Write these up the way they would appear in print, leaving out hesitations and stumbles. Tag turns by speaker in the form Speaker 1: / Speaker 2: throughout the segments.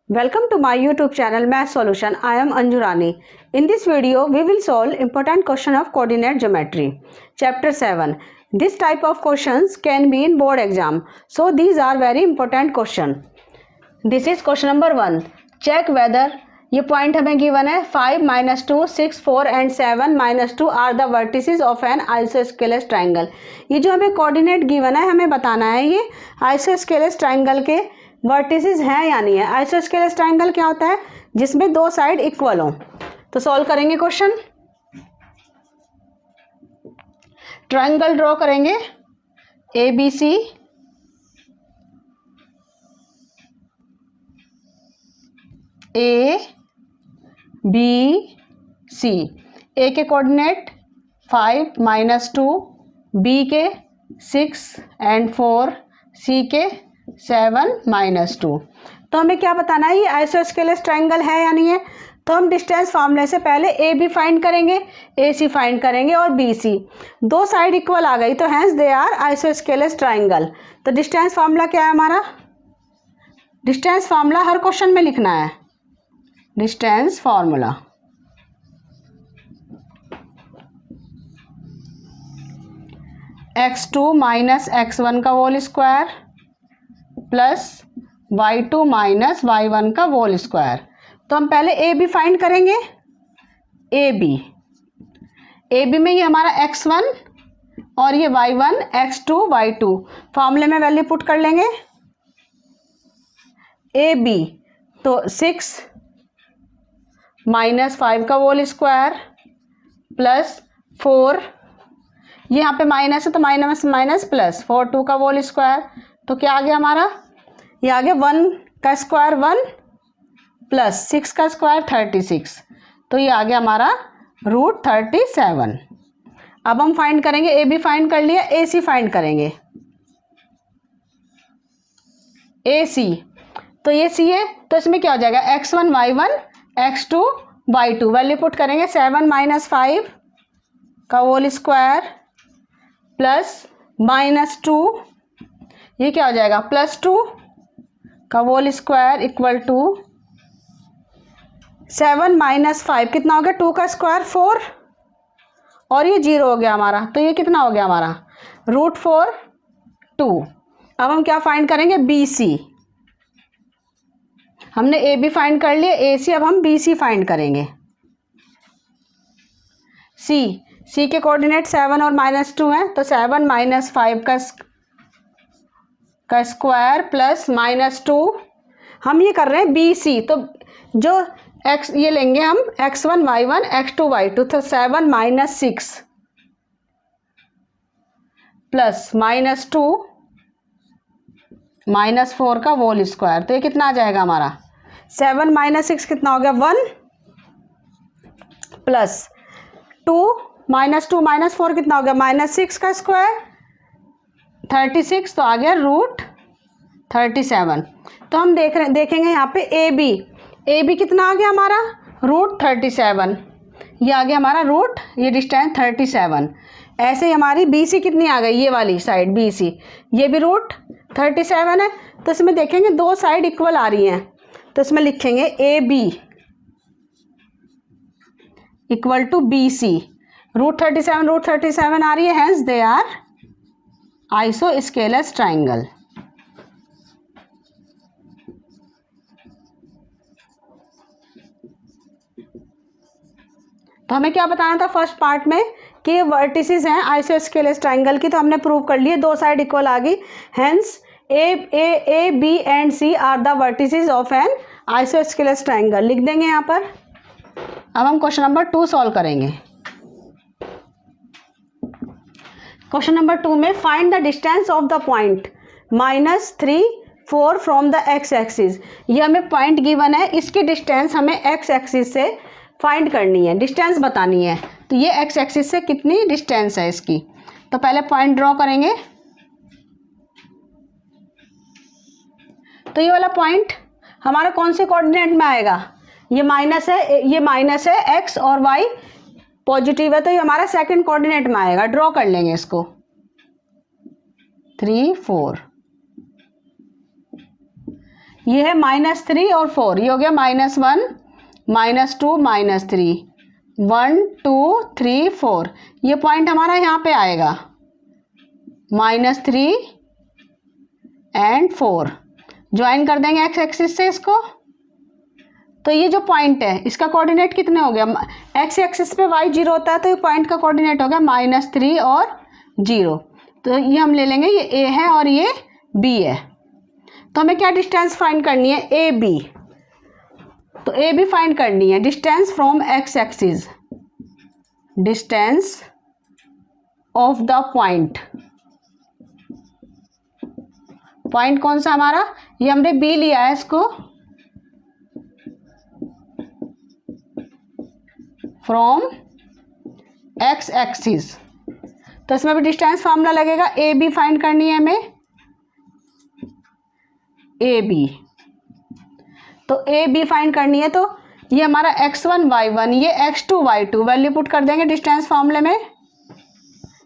Speaker 1: Welcome to my YouTube channel Math Solution. I am Anju Rani. In this video, we will solve important question of coordinate geometry. Chapter 7. This type of questions can be in board exam. So these are very important question. This is question number 1. Check whether ये point हमें given है 5, -2, 6, 4 and 7, -2 are the vertices of an isosceles triangle. ये जो हमें coordinate given है हमें बताना है ये आइसोस्केलेस ट्राइंगल के वर्टिसेस हैं या नहीं है। आइसोस्केलेस ट्राइंगल क्या होता है? जिसमें दो साइड इक्वल हो। तो सॉल्व करेंगे क्वेश्चन। ट्राइंगल ड्रॉ करेंगे ABC, ABC। ए के कोऑर्डिनेट 5, -2, बी के 6 एंड 4, सी के 7, -2। तो हमें क्या बताना है ये आइसोस्केलेस ट्राइंगल है या नहीं है। तो हम डिस्टेंस फार्मूले से पहले ए बी फाइंड करेंगे, ए सी फाइंड करेंगे और बी सी। दो साइड इक्वल आ गई तो hence they are isosceles triangle. तो डिस्टेंस फार्मूला क्या है हमारा? डिस्टेंस फार्मूला हर क्वेश्चन में लिखना है। डिस्टेंस फार्मूला x2 - x1 का whole square plus y2 - y1 का होल स्क्वायर। तो हम पहले ए बी फाइंड करेंगे। ए बी में ये हमारा x1 और ये y1, x2, y2 फॉर्मूले में वैल्यू पुट कर लेंगे। ए बी तो 6 -5 का होल स्क्वायर प्लस 4, ये यहाँ पे माइनस है तो माइनस माइनस प्लस 4 2 का होल स्क्वायर। तो क्या आ गया हमारा? ये आ गया 1 का स्क्वायर 1 प्लस 6 का स्क्वायर 36। तो ये आ गया हमारा √37। अब हम फाइंड करेंगे, ए बी फाइंड कर लिया, ए सी फाइंड करेंगे। ए सी तो ये सी है तो इसमें क्या हो जाएगा? x1 y1 x2 y2 value put करेंगे। 7 - 5 का होल स्क्वायर प्लस -2, ये क्या हो जाएगा? +2 का होल स्क्वायर इक्वल टू 7 - 5 कितना हो गया? 2 का स्क्वायर 4 और ये 0 हो गया हमारा। तो ये कितना हो गया हमारा? √4 2। अब हम क्या फाइंड करेंगे? B C. हमने ए बी फाइंड कर लिया, ए सी। अब हम बी सी फाइंड करेंगे। सी के कोऑर्डिनेट 7 और -2 हैं तो 7 - 5 का स्क्वायर प्लस -2। हम ये कर रहे हैं बी सी। तो जो x ये लेंगे हम x1 y1 x2 y2 तो 7 - 6 प्लस -2 -4 का होल स्क्वायर। तो ये कितना आ जाएगा हमारा? 7 - 6 कितना हो गया? 1 प्लस 2 -2 -4 कितना हो गया? -6 का स्क्वायर 36। तो आ गया √37। तो हम देखेंगे यहाँ पे ए बी कितना आ गया हमारा? √37। ये आ गया हमारा ये डिस्टेंस 37। ऐसे ही हमारी बी सी कितनी आ गई? ये वाली साइड बी सी, ये भी √37 है। तो इसमें देखेंगे दो साइड इक्वल आ रही हैं तो इसमें लिखेंगे A B equal to B C. √37 आ रही है, hence they are isosceles triangle. तो हमें क्या बताना था फर्स्ट पार्ट में कि वर्टिसेस हैं आइसोस्केलेस ट्राइंगल की। तो हमने प्रूव कर लिए, दो साइड इक्वल आ गई, hence A B and C are the vertices of an isosceles triangle. लिख देंगे यहाँ पर। अब हम क्वेश्चन नंबर 2 सॉल्व करेंगे। क्वेश्चन नंबर 2 में find the distance of the point -3 4 from the X axis. ये हमें पॉइंट गिवन है, इसकी डिस्टेंस हमें एक्स एक्सिस से फाइंड करनी है, डिस्टेंस बतानी है। तो ये एक्स एक्सिस से कितनी डिस्टेंस है इसकी। तो पहले पॉइंट ड्रॉ करेंगे। तो ये वाला पॉइंट हमारा कौन से कोऑर्डिनेट में आएगा? ये माइनस है, ये माइनस है, एक्स और वाई पॉजिटिव है तो ये हमारा सेकंड कोऑर्डिनेट में आएगा। ड्रॉ कर लेंगे इसको 3 4। ये है -3 और 4, ये हो गया -1 -2 -3, 1 2 3 4, ये पॉइंट हमारा यहाँ पे आएगा -3 एंड 4, ज्वाइन कर देंगे एक्स एक्सिस से इसको। तो ये जो पॉइंट है इसका कोऑर्डिनेट कितने हो गया, एक्स एक्सिस पे y 0 होता है तो ये पॉइंट का कोऑर्डिनेट हो गया -3 और 0। तो ये हम ले लेंगे, ये a है और ये b है। तो हमें क्या डिस्टेंस फाइंड करनी है, ए बी। तो ए बी फाइंड करनी है, distance from x axis, distance of the point. Point कौन सा हमारा, ये हमने बी लिया है इसको, फ्रॉम एक्स एक्सिस। तो इसमें भी डिस्टेंस फार्मूला लगेगा, ए बी फाइंड करनी है हमें, ए बी। तो ए बी फाइंड करनी है, तो ये हमारा x1 y1, ये x2 y2 वैल्यू पुट कर देंगे डिस्टेंस फार्मूले में।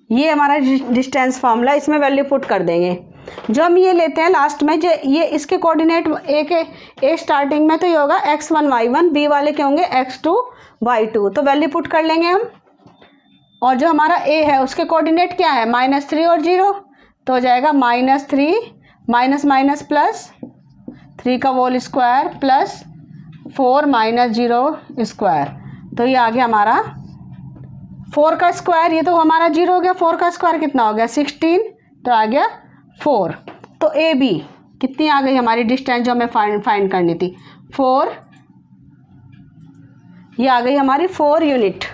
Speaker 1: ये हमारा डिस्टेंस फार्मूला, इसमें वैल्यू पुट कर देंगे। जो हम ये लेते हैं लास्ट में, जो ये इसके कोऑर्डिनेट ए स्टार्टिंग में तो ये होगा x1 y1, बी वाले के होंगे x2 y2, तो वैल्यू पुट कर लेंगे हम। और जो हमारा a है उसके कोऑर्डिनेट क्या है, -3 और 0, तो हो जाएगा -3 माइनस माइनस प्लस 3 का होल स्क्वायर प्लस 4 - 0 स्क्वायर। तो ये आ गया हमारा 4 का स्क्वायर, ये तो हमारा 0 हो गया, 4 का स्क्वायर कितना हो गया 16, तो आ गया 4। तो ए बी कितनी आ गई हमारी डिस्टेंस जो हमें फाइंड करनी थी, 4, ये आ गई हमारी 4 यूनिट।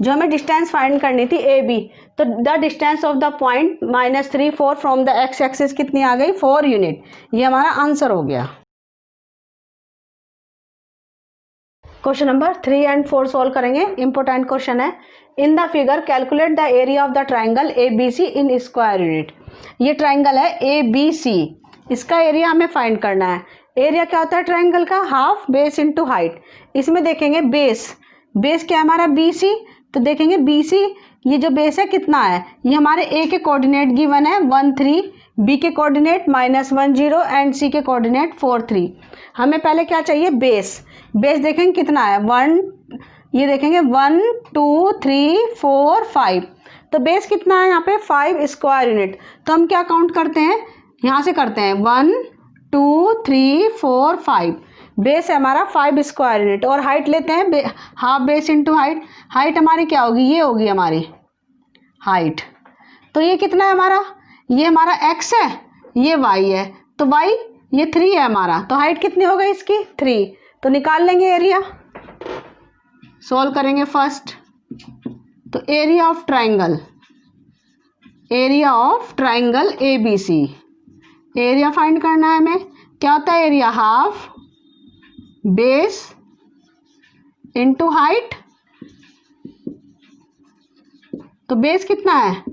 Speaker 1: जो हमें डिस्टेंस फाइंड करनी थी ए बी, तो the distance of the point -3 4 from the X axis कितनी आ गई, 4 यूनिट। ये हमारा आंसर हो गया। क्वेश्चन नंबर 3 एंड 4 सॉल्व करेंगे, इंपॉर्टेंट क्वेश्चन है। In the figure calculate the area of the triangle A B C in square unit. ये triangle है ए बी सी, इसका एरिया हमें फाइंड करना है। एरिया क्या होता है ट्राइंगल का, हाफ बेस इंटू हाइट। इसमें देखेंगे बेस क्या है हमारा बी सी, तो देखेंगे बी सी ये जो बेस है कितना है, ये हमारे ए के कोऑर्डिनेट गिवन है 1 3, बी के कोऑर्डिनेट -1 0 एंड सी के कोऑर्डिनेट 4 3। हमें पहले क्या चाहिए, बेस देखेंगे कितना है 1, ये देखेंगे 1 2 3 4 5, तो बेस कितना है यहाँ पे 5 स्क्वायर यूनिट। तो हम क्या काउंट करते हैं, यहाँ से करते हैं 1 2 3 4 5, बेस है हमारा 5 स्क्वायर यूनिट। और हाइट लेते हैं half base into height, height हमारी क्या होगी, ये होगी हमारी हाइट। तो ये कितना है हमारा, ये हमारा x है, ये y है, तो y ये 3 है हमारा, तो हाइट कितनी हो गई इसकी 3। तो निकाल लेंगे एरिया, सॉल्व करेंगे फर्स्ट। तो area of triangle A B C, area find करना है हमें। क्या होता है area, half base into height. तो बेस कितना है,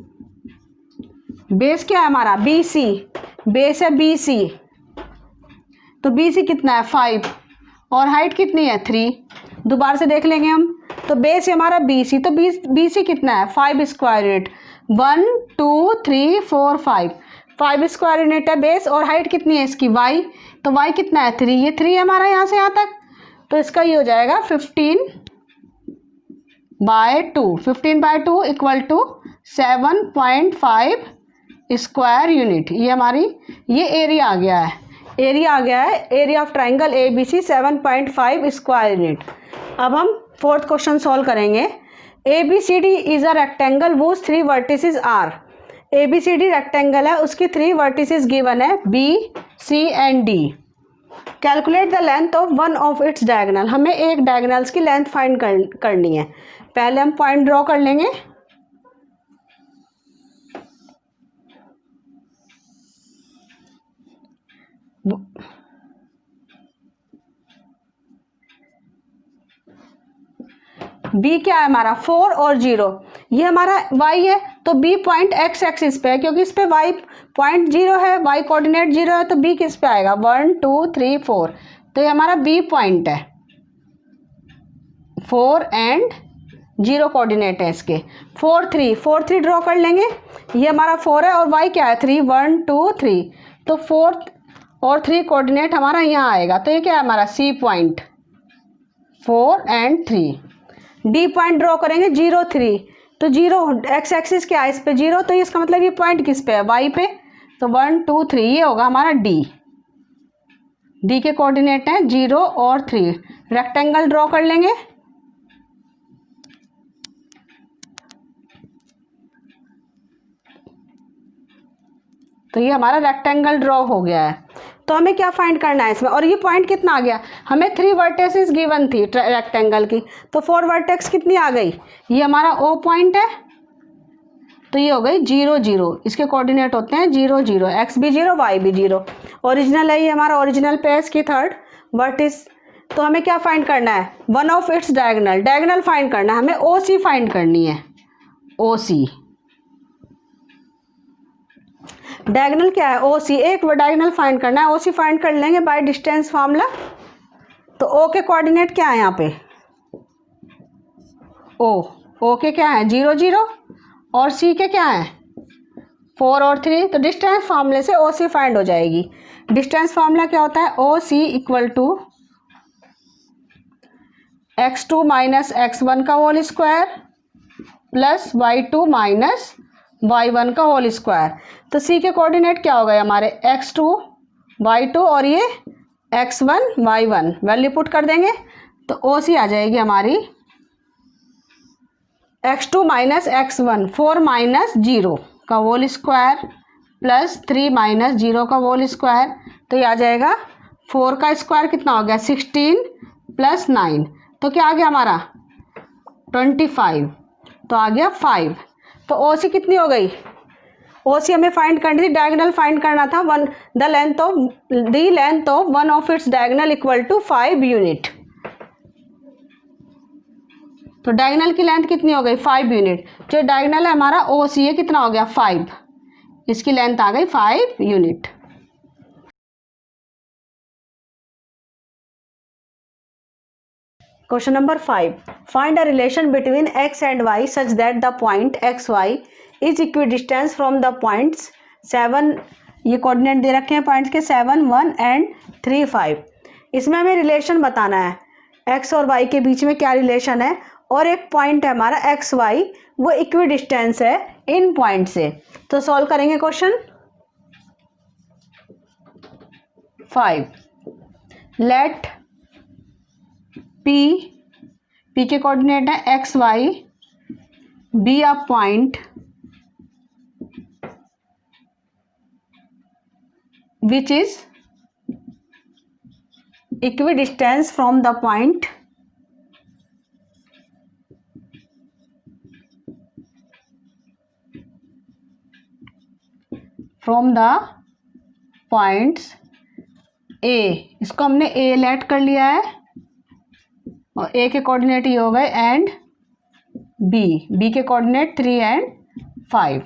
Speaker 1: बेस क्या है हमारा बी सी, बेस है बी सी, तो बी सी कितना है 5 और हाइट कितनी है 3। दोबारा से देख लेंगे हम, तो बेस है हमारा बी सी, तो बी सी कितना है 5 स्क्वायर यूनिट, 1 2 3 4 5 स्क्वायर यूनिट है बेस। और हाइट कितनी है इसकी y, तो y कितना है 3, ये 3 है हमारा यहाँ से यहाँ तक, तो इसका ये हो जाएगा 15/2, 15/2 इक्वल टू 7.5 स्क्वायर यूनिट। ये हमारी ये एरिया आ गया है, area of triangle A B C 7.5 square unit. अब हम फोर्थ क्वेश्चन सॉल्व करेंगे। A B C D is a rectangle whose 3 vertices are. A B C D rectangle है, उसकी 3 वर्टिसेस गिवन है B C and D. Calculate the length of one of its diagonal. हमें एक diagonals की length find करनी है। पहले हम पॉइंट ड्रॉ कर लेंगे। बी क्या है हमारा 4 और 0, ये हमारा y है, तो b पॉइंट x एक्सिस पे है, क्योंकि इस पे y पॉइंट 0 है, y कोऑर्डिनेट 0 है, तो b किस पे आएगा 1 2 3 4, तो ये हमारा b पॉइंट है 4 एंड जीरो कोऑर्डिनेट है इसके। 4 3 4 3 ड्रॉ कर लेंगे, ये हमारा 4 है और y क्या है 3, 1 2 3, तो 4 और 3 कोऑर्डिनेट हमारा यहाँ आएगा, तो ये क्या है हमारा C point 4 and 3। D point draw करेंगे 0 3, तो 0 x एक्सिस क्या है इस पे 0, तो इसका मतलब ये पॉइंट किस पे है y पे, तो 1 2 3 ये होगा हमारा D के कोऑर्डिनेट हैं 0 और 3। रेक्टेंगल ड्रॉ कर लेंगे, तो ये हमारा रेक्टेंगल ड्रॉ हो गया है। तो हमें क्या फाइंड करना है इसमें, और ये पॉइंट कितना आ गया, हमें 3 वर्टेक्सेस गिवन थी रेक्टेंगल की, तो 4 वर्टेक्स कितनी आ गई, ये हमारा O पॉइंट है, तो ये हो गई 0 0, इसके कोऑर्डिनेट होते हैं 0 0, x भी 0 y भी 0। ओरिजिनल है ये हमारा, ओरिजिनल पे है इसकी थर्ड वर्टिस। तो हमें क्या फाइंड करना है, one of its diagonal, diagonal find करना है हमें, OC फाइंड करनी है, OC डायगोनल क्या है OC, एक डायगोनल फाइंड करना है, OC फाइंड कर लेंगे बाय डिस्टेंस फार्मूला। तो O के कोऑर्डिनेट क्या है यहाँ पे, O के क्या है 0 0 और C के क्या है 4 और 3, तो डिस्टेंस फार्मूले से OC फाइंड हो जाएगी। डिस्टेंस फार्मूला क्या होता है, OC equal to x2 minus x1 का whole square plus y2 minus y1 का होल स्क्वायर। तो C के कोऑर्डिनेट क्या हो गए हमारे x2 y2 और ये x1 y1, वैल्यू पुट कर देंगे तो OC आ जाएगी हमारी x2 माइनस x1 4 माइनस 0 का होल स्क्वायर प्लस 3 माइनस 0 का होल स्क्वायर, तो ये आ जाएगा 4 का स्क्वायर कितना हो गया 16 प्लस 9, तो क्या आ गया हमारा 25, तो आ गया 5। तो OC कितनी हो गई, OC हमें फाइंड करनी थी, डायगोनल फाइंड करना था, the length of one of its diagonal equal to 5 unit. तो डायगोनल की लेंथ कितनी हो गई 5 यूनिट, जो डायगोनल है हमारा OC है कितना हो गया 5, इसकी लेंथ आ गई 5 unit. Question number 5, find a relation between x and y such that the point xy is equidistance from the points 7, ये कोऑर्डिनेट दे रखे हैं पॉइंट्स के 7 1 एंड 3 5। इसमें हमें रिलेशन बताना है x और y के बीच में क्या रिलेशन है, और एक पॉइंट है हमारा एक्स वाई वो इक्विडिस्टेंस है इन पॉइंट से। तो सॉल्व करेंगे क्वेश्चन 5। लेट पी के कोऑर्डिनेट है X Y be a point which is equidistance from the point from the points A, इसको हमने ए लेट कर लिया है और ए के कोऑर्डिनेट ये हो गए एंड बी के कोऑर्डिनेट 3 एंड 5।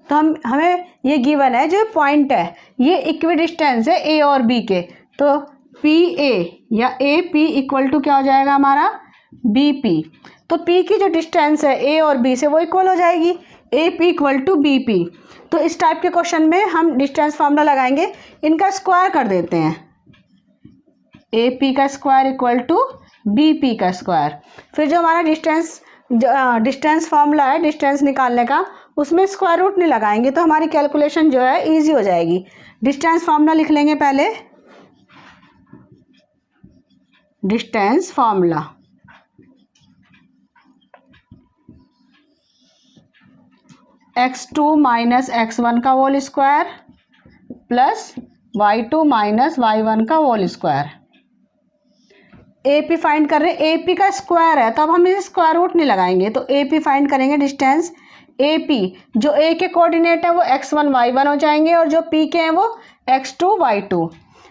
Speaker 1: तो हमें ये गिवन है जो पॉइंट है ये इक्विडिस्टेंस है ए और बी के, तो पी ए या ए पी इक्वल टू क्या हो जाएगा हमारा बी पी। तो पी की जो डिस्टेंस है ए और बी से वो इक्वल हो जाएगी A P equal to B P. तो इस टाइप के क्वेश्चन में हम डिस्टेंस फार्मूला लगाएंगे, इनका स्क्वायर कर देते हैं, ए पी का square equal to B P का स्क्वायर। फिर जो हमारा डिस्टेंस फार्मूला है डिस्टेंस निकालने का उसमें स्क्वायर रूट नहीं लगाएंगे तो हमारी कैलकुलेशन जो है इजी हो जाएगी। डिस्टेंस फार्मूला लिख लेंगे पहले, distance formula x2 minus x1 का whole square plus y2 minus y1 का whole square. A P find कर रहे हैं, ए पी का स्क्वायर है तो अब हम इसे स्क्वायर रूट नहीं लगाएंगे, तो ए पी फाइंड करेंगे डिस्टेंस ए पी, जो ए के कोऑर्डिनेट है वो x1 y1 हो जाएंगे और जो पी के हैं वो x2 y2।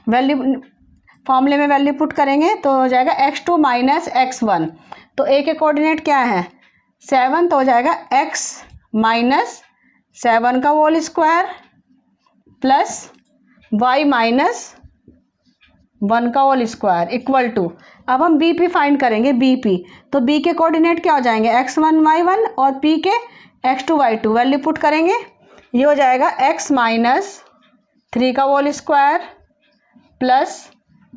Speaker 1: वैल्यू फॉर्मूले में वैल्यू पुट करेंगे तो हो जाएगा x2 माइनस x1, तो ए के कोऑर्डिनेट क्या है 7, तो हो जाएगा x माइनस 7 का whole square plus y minus 1 का होल स्क्वायर इक्वल टू, अब हम बी पी फाइंड करेंगे, बी पी, तो बी के कोऑर्डिनेट क्या हो जाएंगे, x1 y1 और पी के x2 y2, वैल्यू पुट करेंगे, ये हो जाएगा x माइनस 3 का होल स्क्वायर प्लस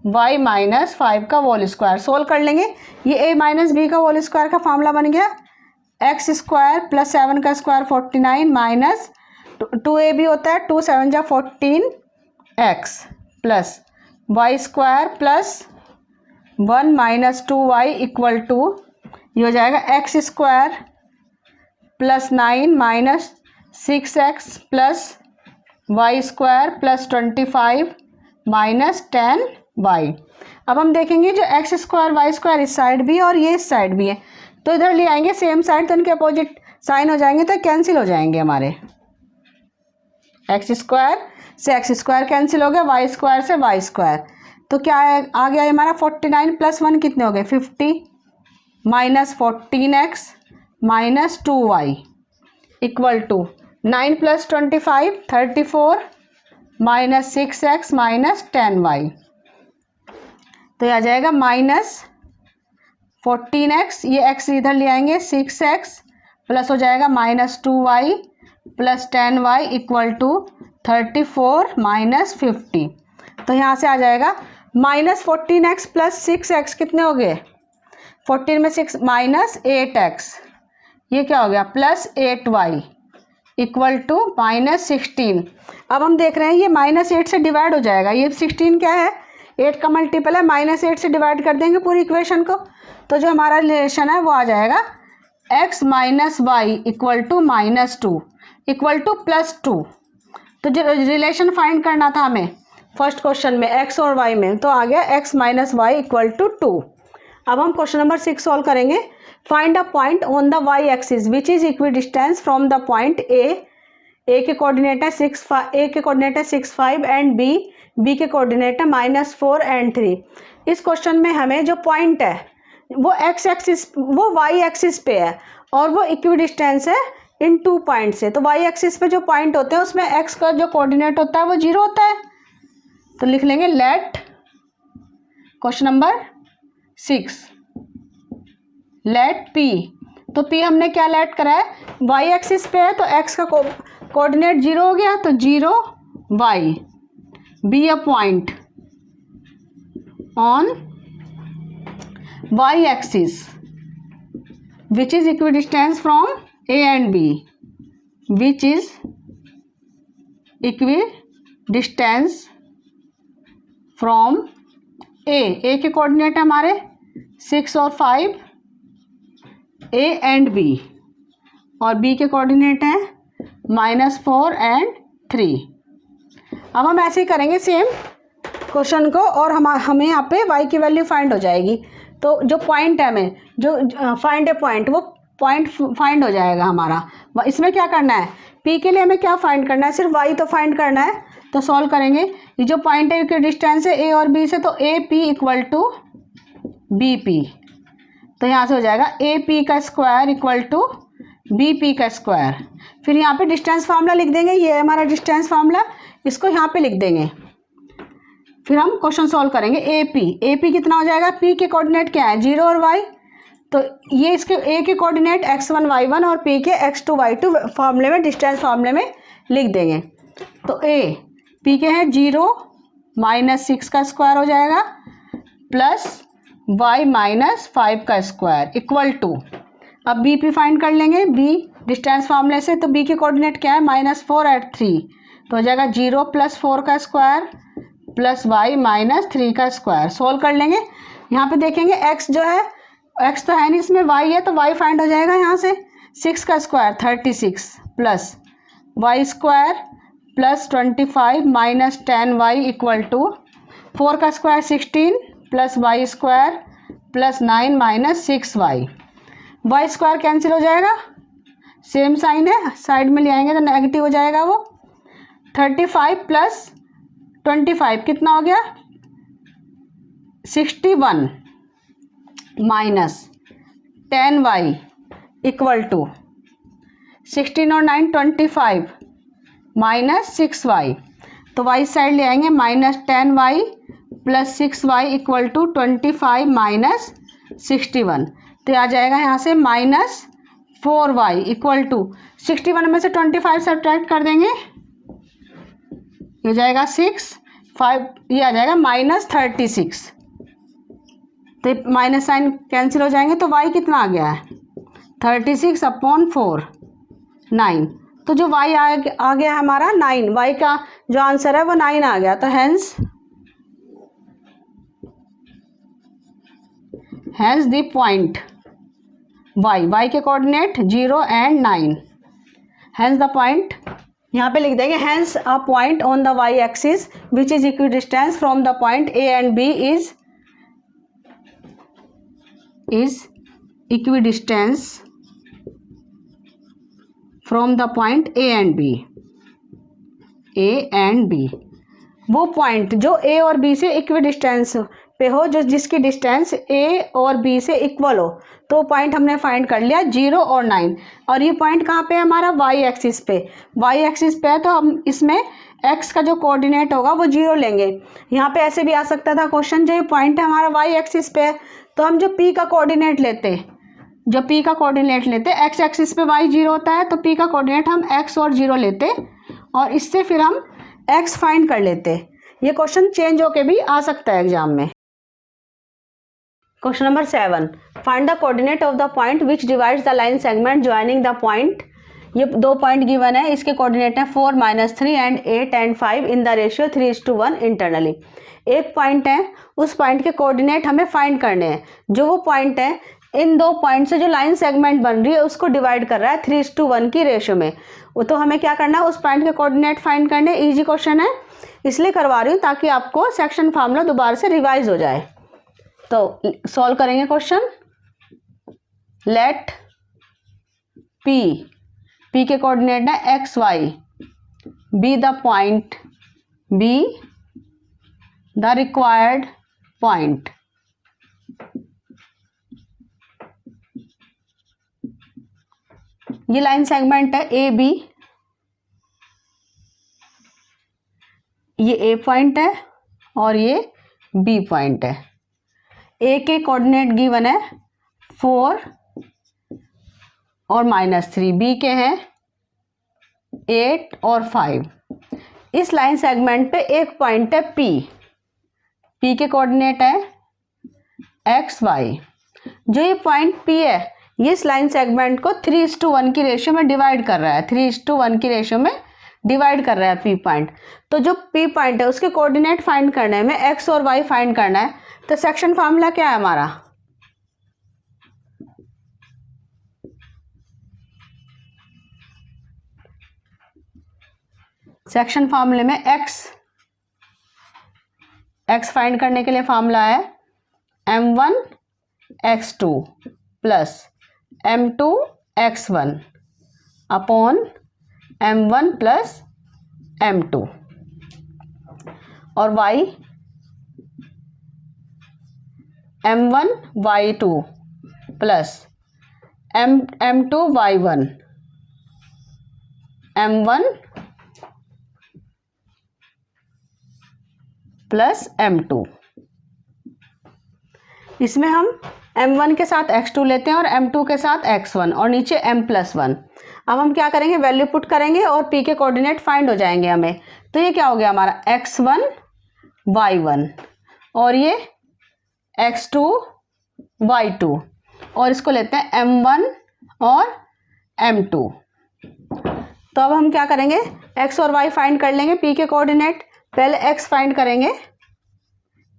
Speaker 1: y माइनस 5 का होल स्क्वायर। सोल्व कर लेंगे, ये a माइनस बी का होल स्क्वायर का फॉर्मूला बन गया, एक्स स्क्वायर प्लस 7 का स्क्वायर 49 माइनस 2ab होता है, 2 7 जा 14x plus y square plus 1 minus 2y equal to, ये हो जाएगा x square plus 9 minus 6x plus y square plus 25 minus 10y। अब हम देखेंगे जो एक्स स्क्वायर वाई स्क्वायर इस साइड भी है और ये इस साइड भी है, तो इधर ले आएंगे सेम साइड, तो इनके अपोजिट साइन हो जाएंगे, तो कैंसिल हो जाएंगे हमारे, एक्स स्क्वायर से एक्स स्क्वायर कैंसिल हो गया, वाई स्क्वायर से वाई स्क्वायर, तो क्या है आ गया हमारा 49 प्लस 1 कितने हो गए 50 minus 14x minus 2y equal to 9 plus 25 34 minus 6x minus 10y, तो ये आ जाएगा माइनस 14x, ये x इधर ले आएंगे 6x प्लस हो जाएगा minus 2y plus 10y equal to 34 minus 50, तो यहाँ से आ जाएगा माइनस 14x प्लस 6x कितने हो गए 14 में 6 माइनस 8x, ये क्या हो गया plus 8y equal to minus 16। अब हम देख रहे हैं ये माइनस 8 से डिवाइड हो जाएगा, ये 16 क्या है 8 का मल्टीपल है, माइनस 8 से डिवाइड कर देंगे पूरी इक्वेशन को, तो जो हमारा रिलेशन है वो आ जाएगा x minus y equal to minus 2 equal to plus 2। तो जो रिलेशन फाइंड करना था हमें फर्स्ट क्वेश्चन में x और y में, तो आ गया x minus y equal to 2। अब हम क्वेश्चन नंबर 6 सॉल्व करेंगे। Find a point on the y axis which is equidistance from the point a के कोऑर्डिनेट है 6 a के कोऑर्डिनेट है 6 5 एंड b के कोऑर्डिनेट है -4 एंड 3। इस क्वेश्चन में हमें जो पॉइंट है वो x एक्सिस वो y एक्सिस पे है और वो इक्वी डिस्टेंस है इन 2 पॉइंट से, तो y एक्सिस पे जो पॉइंट होते हैं उसमें x का जो कोऑर्डिनेट होता है वो 0 होता है, तो लिख लेंगे let question number 6 let p, तो p हमने क्या लेट करा है y एक्सिस पे है, तो x का कोऑर्डिनेट 0 हो गया, तो 0 y B a point on y axis which is equidistance from a and b, which is equidistance from a के कोऑर्डिनेट है हमारे 6 और 5 a and b, और b के कोऑर्डिनेट हैं -4 एंड 3। अब हम ऐसे ही करेंगे सेम क्वेश्चन को, और हमें यहाँ पे y की वैल्यू फाइंड हो जाएगी, तो जो पॉइंट है हमें जो फाइंड ए पॉइंट वो पॉइंट फाइंड हो जाएगा हमारा। इसमें क्या करना है p के लिए हमें क्या फाइंड करना है, सिर्फ y तो फाइंड करना है, तो सॉल्व करेंगे। ये जो पॉइंट है कि डिस्टेंस है a और b से, तो A P equal to B P, तो यहाँ से हो जाएगा ए पी का square equal to B P का स्क्वायर। फिर यहाँ पे डिस्टेंस फार्मूला लिख देंगे, ये है हमारा डिस्टेंस फार्मूला, इसको यहाँ पे लिख देंगे। फिर हम क्वेश्चन सॉल्व करेंगे। ए पी कितना हो जाएगा, p के कोऑर्डिनेट क्या है 0 और y, तो ये इसके a के कोऑर्डिनेट x1 y1 और p के x2 y2 फार्मूले में डिस्टेंस फार्मूले में लिख देंगे। तो p के हैं 0 माइनस 6 का स्क्वायर हो जाएगा प्लस y माइनस 5 का स्क्वायर इक्वल टू, अब b फाइंड कर लेंगे b डिस्टेंस फार्मूले से, तो b के कोऑर्डिनेट क्या है -4 एट 3, तो हो जाएगा 0 प्लस 4 का स्क्वायर प्लस y माइनस 3 का स्क्वायर। सोल्व कर लेंगे, यहाँ पे देखेंगे x जो है x तो है नहीं इसमें, y है, तो y फाइंड हो जाएगा यहाँ से 6 का square 36 plus y square plus 25 minus 10y equal to 4 का square 16 plus y square plus 9 minus 6y। y square cancel हो जाएगा, सेम साइन है, साइड में ले आएंगे तो नेगेटिव हो जाएगा वो। 35 प्लस 25 कितना हो गया 61 माइनस 10y इक्वल टू 16 और 9 25 माइनस 6y, तो y साइड ले आएंगे -10y plus 6y equal to 25 minus 61। तो आ जाएगा यहाँ से माइनस 4y इक्वल टू 61 में से 25 सब्ट्रैक्ट कर देंगे, ये जाएगा 6 5, ये आ जाएगा माइनस 36। तो माइनस साइन कैंसिल हो जाएंगे, तो y कितना आ गया है 36 अपॉन 4 9। तो जो y आ गया हमारा 9, y का जो आंसर है वो 9 आ गया। तो हैंस द पॉइंट y के coordinate 0 and 9। Hence the point, यहाँ पे लिख देंगे hence a point on the y axis which is equidistance from the point a and b is equidistance from the point a and b। वो point जो a और b से equidistance पे हो, जो जिसकी डिस्टेंस a और b से इक्वल हो, तो पॉइंट हमने फाइंड कर लिया 0 और 9। और ये पॉइंट कहाँ पे है हमारा y एक्सिस पे, y एक्सिस पे है, तो हम इसमें x का जो कोऑर्डिनेट होगा वो 0 लेंगे। यहाँ पे ऐसे भी आ सकता था क्वेश्चन, जो ये पॉइंट है हमारा y एक्सिस पे है, तो हम जो p का कोऑर्डिनेट लेते, x एक्सिस पे y 0 होता है, तो p का कोऑर्डिनेट हम x और 0 लेते और इससे फिर हम x फाइंड कर लेते। ये क्वेश्चन चेंज होके भी आ सकता है एग्जाम में। Question number 7, find the coordinate of the point which divides the line segment joining the point. ये दो पॉइंट गिवन है, इसके कोऑर्डिनेट है 4 -3 and 8 and 5 in the ratio 3:1 internally. एक पॉइंट है, उस पॉइंट के कोऑर्डिनेट हमें फाइंड करने हैं। जो वो पॉइंट है, इन दो पॉइंट से जो लाइन सेगमेंट बन रही है उसको डिवाइड कर रहा है 3:1 की रेशियो में। वो तो हमें क्या करना है, उस पॉइंट के कोऑर्डिनेट फाइंड करने। इजी क्वेश्चन है, इसलिए करवा रही हूँ ताकि आपको सेक्शन फार्मूला दोबारा से रिवाइज हो जाए। तो सॉल्व करेंगे क्वेश्चन। लेट p के कोऑर्डिनेट है xy, B the point, be the required point. ये लाइन सेगमेंट है ए बी, ये ए पॉइंट है और ये बी पॉइंट है। ए के कोऑर्डिनेट गिवन है 4 और -3, बी के हैं 8 और 5। इस लाइन सेगमेंट पे एक पॉइंट है p के कोऑर्डिनेट है xy। जो ये पॉइंट p है, ये इस लाइन सेगमेंट को 3:1 की रेशियो में डिवाइड कर रहा है, 3:1 की रेशियो में डिवाइड कर रहा है p पॉइंट। तो जो p पॉइंट है उसके कोऑर्डिनेट फाइंड करना है, हमें x और y फाइंड करना है। तो सेक्शन फार्मूला क्या है हमारा, सेक्शन फार्मूले में x फाइंड करने के लिए फार्मूला है m1 x2 plus m2 x1 upon m1 plus m2, और y m1 y2 plus m2 y1 m1 plus m2। इसमें हम m1 के साथ x2 लेते हैं और m2 के साथ x1 और नीचे m+1। अब हम क्या करेंगे, वैल्यू पुट करेंगे और p के कोऑर्डिनेट फाइंड हो जाएंगे हमें। तो ये क्या हो गया हमारा x1 y1 और ये x2 y2, और इसको लेते हैं m1 और m2। तो अब हम क्या करेंगे, x और y फाइंड कर लेंगे p के कोऑर्डिनेट। पहले x फाइंड करेंगे,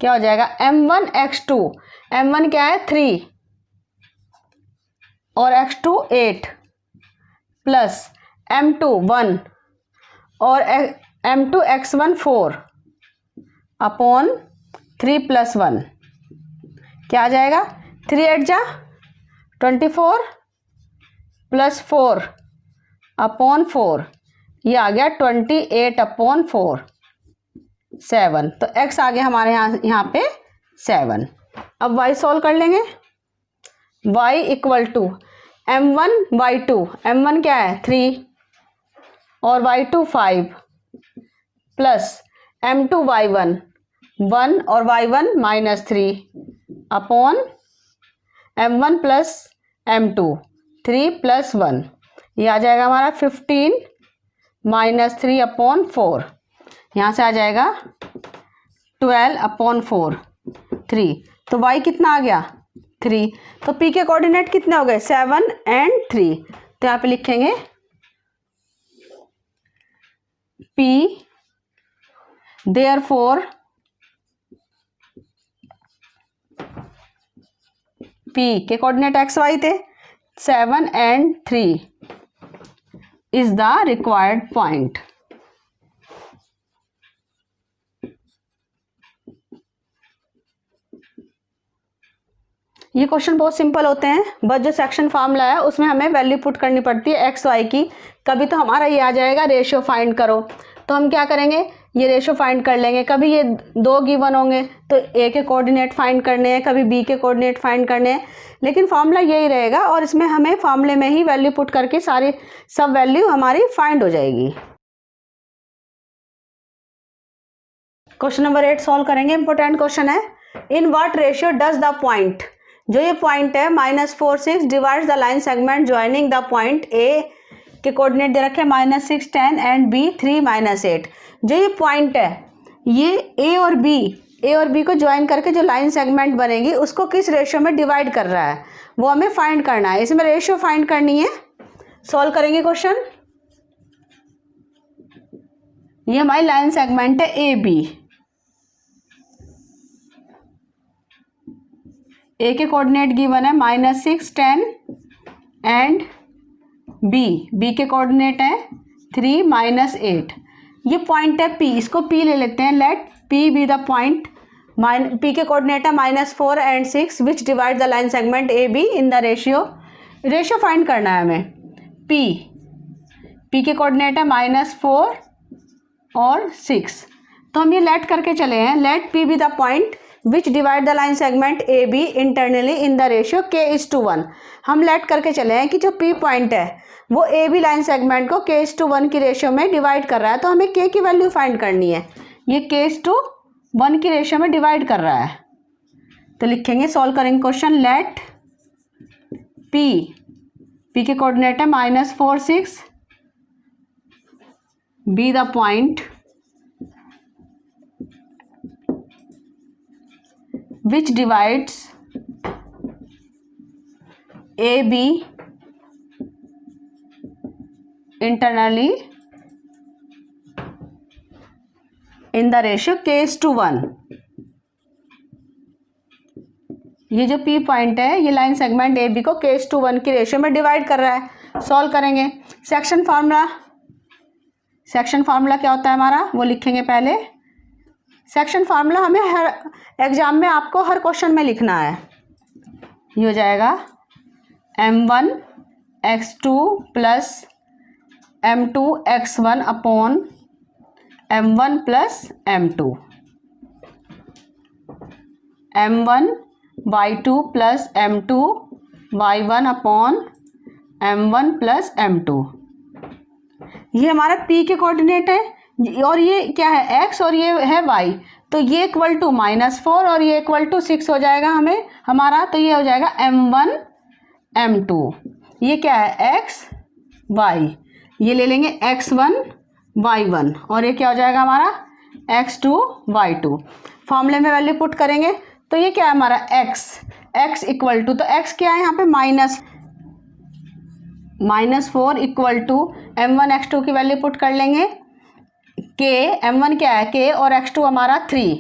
Speaker 1: क्या हो जाएगा m1 x2, m1 क्या है 3 और x2 8 प्लस m2 1 और m2 x1 4 अपॉन 3 + 1, क्या आ जाएगा 3 8 जा 24 प्लस 4 अपॉन 4, ये आ गया 28 अपॉन 4 7। तो x आ गया हमारे यहाँ पे 7। अब y सॉल्व कर लेंगे। y equal to m1 y2, m1 क्या है 3 और y2 5 प्लस m2 y1 1 और y1 -3 upon m1 plus m2 3 + 1, ये आ जाएगा हमारा 15 -3 अपॉन 4, यहाँ से आ जाएगा 12 अपॉन 4 3। तो y कितना आ गया 3। तो p के कोऑर्डिनेट कितने हो गए 7 और 3। तो यहाँ पे लिखेंगे p देयरफॉर p के कोऑर्डिनेट एक्स वाई थे 7 और 3 इज द रिक्वायर्ड पॉइंट। ये क्वेश्चन बहुत सिंपल होते हैं, बस जो सेक्शन फार्मूला है उसमें हमें वैल्यू पुट करनी पड़ती है एक्स वाई की। कभी तो हमारा ये आ जाएगा रेशियो फाइंड करो, तो हम क्या करेंगे ये रेशियो फाइंड कर लेंगे। कभी ये दो गिवन होंगे तो ए के कोऑर्डिनेट फाइंड करने हैं, कभी बी के कोऑर्डिनेट फाइंड करने हैं, लेकिन फार्मूला यही रहेगा और इसमें हमें फार्मूले में ही वैल्यू पुट करके सारी सब वैल्यू हमारी फाइंड हो जाएगी। क्वेश्चन नंबर 8 सॉल्व करेंगे। इंपॉर्टेंट क्वेश्चन है, in what ratio does the point, जो ये पॉइंट है -4 6 divides the line segment joining the point A के कोऑर्डिनेट दे रखे -6 10 एंड बी 3 -8। जो ये पॉइंट है ये ए और बी को ज्वाइन करके जो लाइन सेगमेंट बनेगी उसको किस रेशियो में डिवाइड कर रहा है वो हमें फाइंड करना है। इसमें रेशियो फाइंड करनी है। सॉल्व करेंगे क्वेश्चन। ये हमारी लाइन सेगमेंट है ए बी। ए के कोऑर्डिनेट गिवन है -6 10 एंड बी के कोऑर्डिनेट है 3 -8। ये पॉइंट है P, इसको P ले लेते हैं। Let P be the point. P के कोऑर्डिनेट है -4 और 6 which divide the line segment A B in the ratio find करना है हमें। P के कोऑर्डिनेट है -4 और 6। तो हम ये लेट करके चले हैं। Let P be the point which divide the line segment A B internally in the ratio k:1। हम लेट करके चले हैं कि जो P पॉइंट है वो ए बी लाइन सेगमेंट को k:1 की रेशियो में डिवाइड कर रहा है। तो हमें k की वैल्यू फाइंड करनी है। ये k:1 की रेशियो में डिवाइड कर रहा है। तो लिखेंगे, सॉल्व करेंगे क्वेश्चन। लेट P के कोऑर्डिनेट है -4 6 B the point which divides AB internally in the ratio k:1। ये जो P पॉइंट है ये लाइन सेगमेंट AB को k:1 की रेशियो में डिवाइड कर रहा है। सॉल्व करेंगे। सेक्शन फार्मूला क्या होता है हमारा वो लिखेंगे पहले। सेक्शन फार्मूला हमें हर एग्जाम में आपको हर क्वेश्चन में लिखना है। ये हो जाएगा m1 x2 plus m2 x1 upon m1 plus m2, m1 y2 plus m2 y1 upon m1 plus m2। ये हमारा P के कोऑर्डिनेट है और ये क्या है x और ये है y। तो ये इक्वल टू -4 और ये इक्वल टू 6 हो जाएगा हमारा। तो ये हो जाएगा m1 m2। ये क्या है x y, ये ले लेंगे x1 y1 और ये क्या हो जाएगा हमारा x2 y2। फॉर्मूले में वैल्यू पुट करेंगे तो ये क्या है हमारा x इक्वल टू, तो x क्या है यहाँ पे -4 इक्वल टू m1 x2 की वैल्यू पुट कर लेंगे। k m1 क्या है k और x2 हमारा 3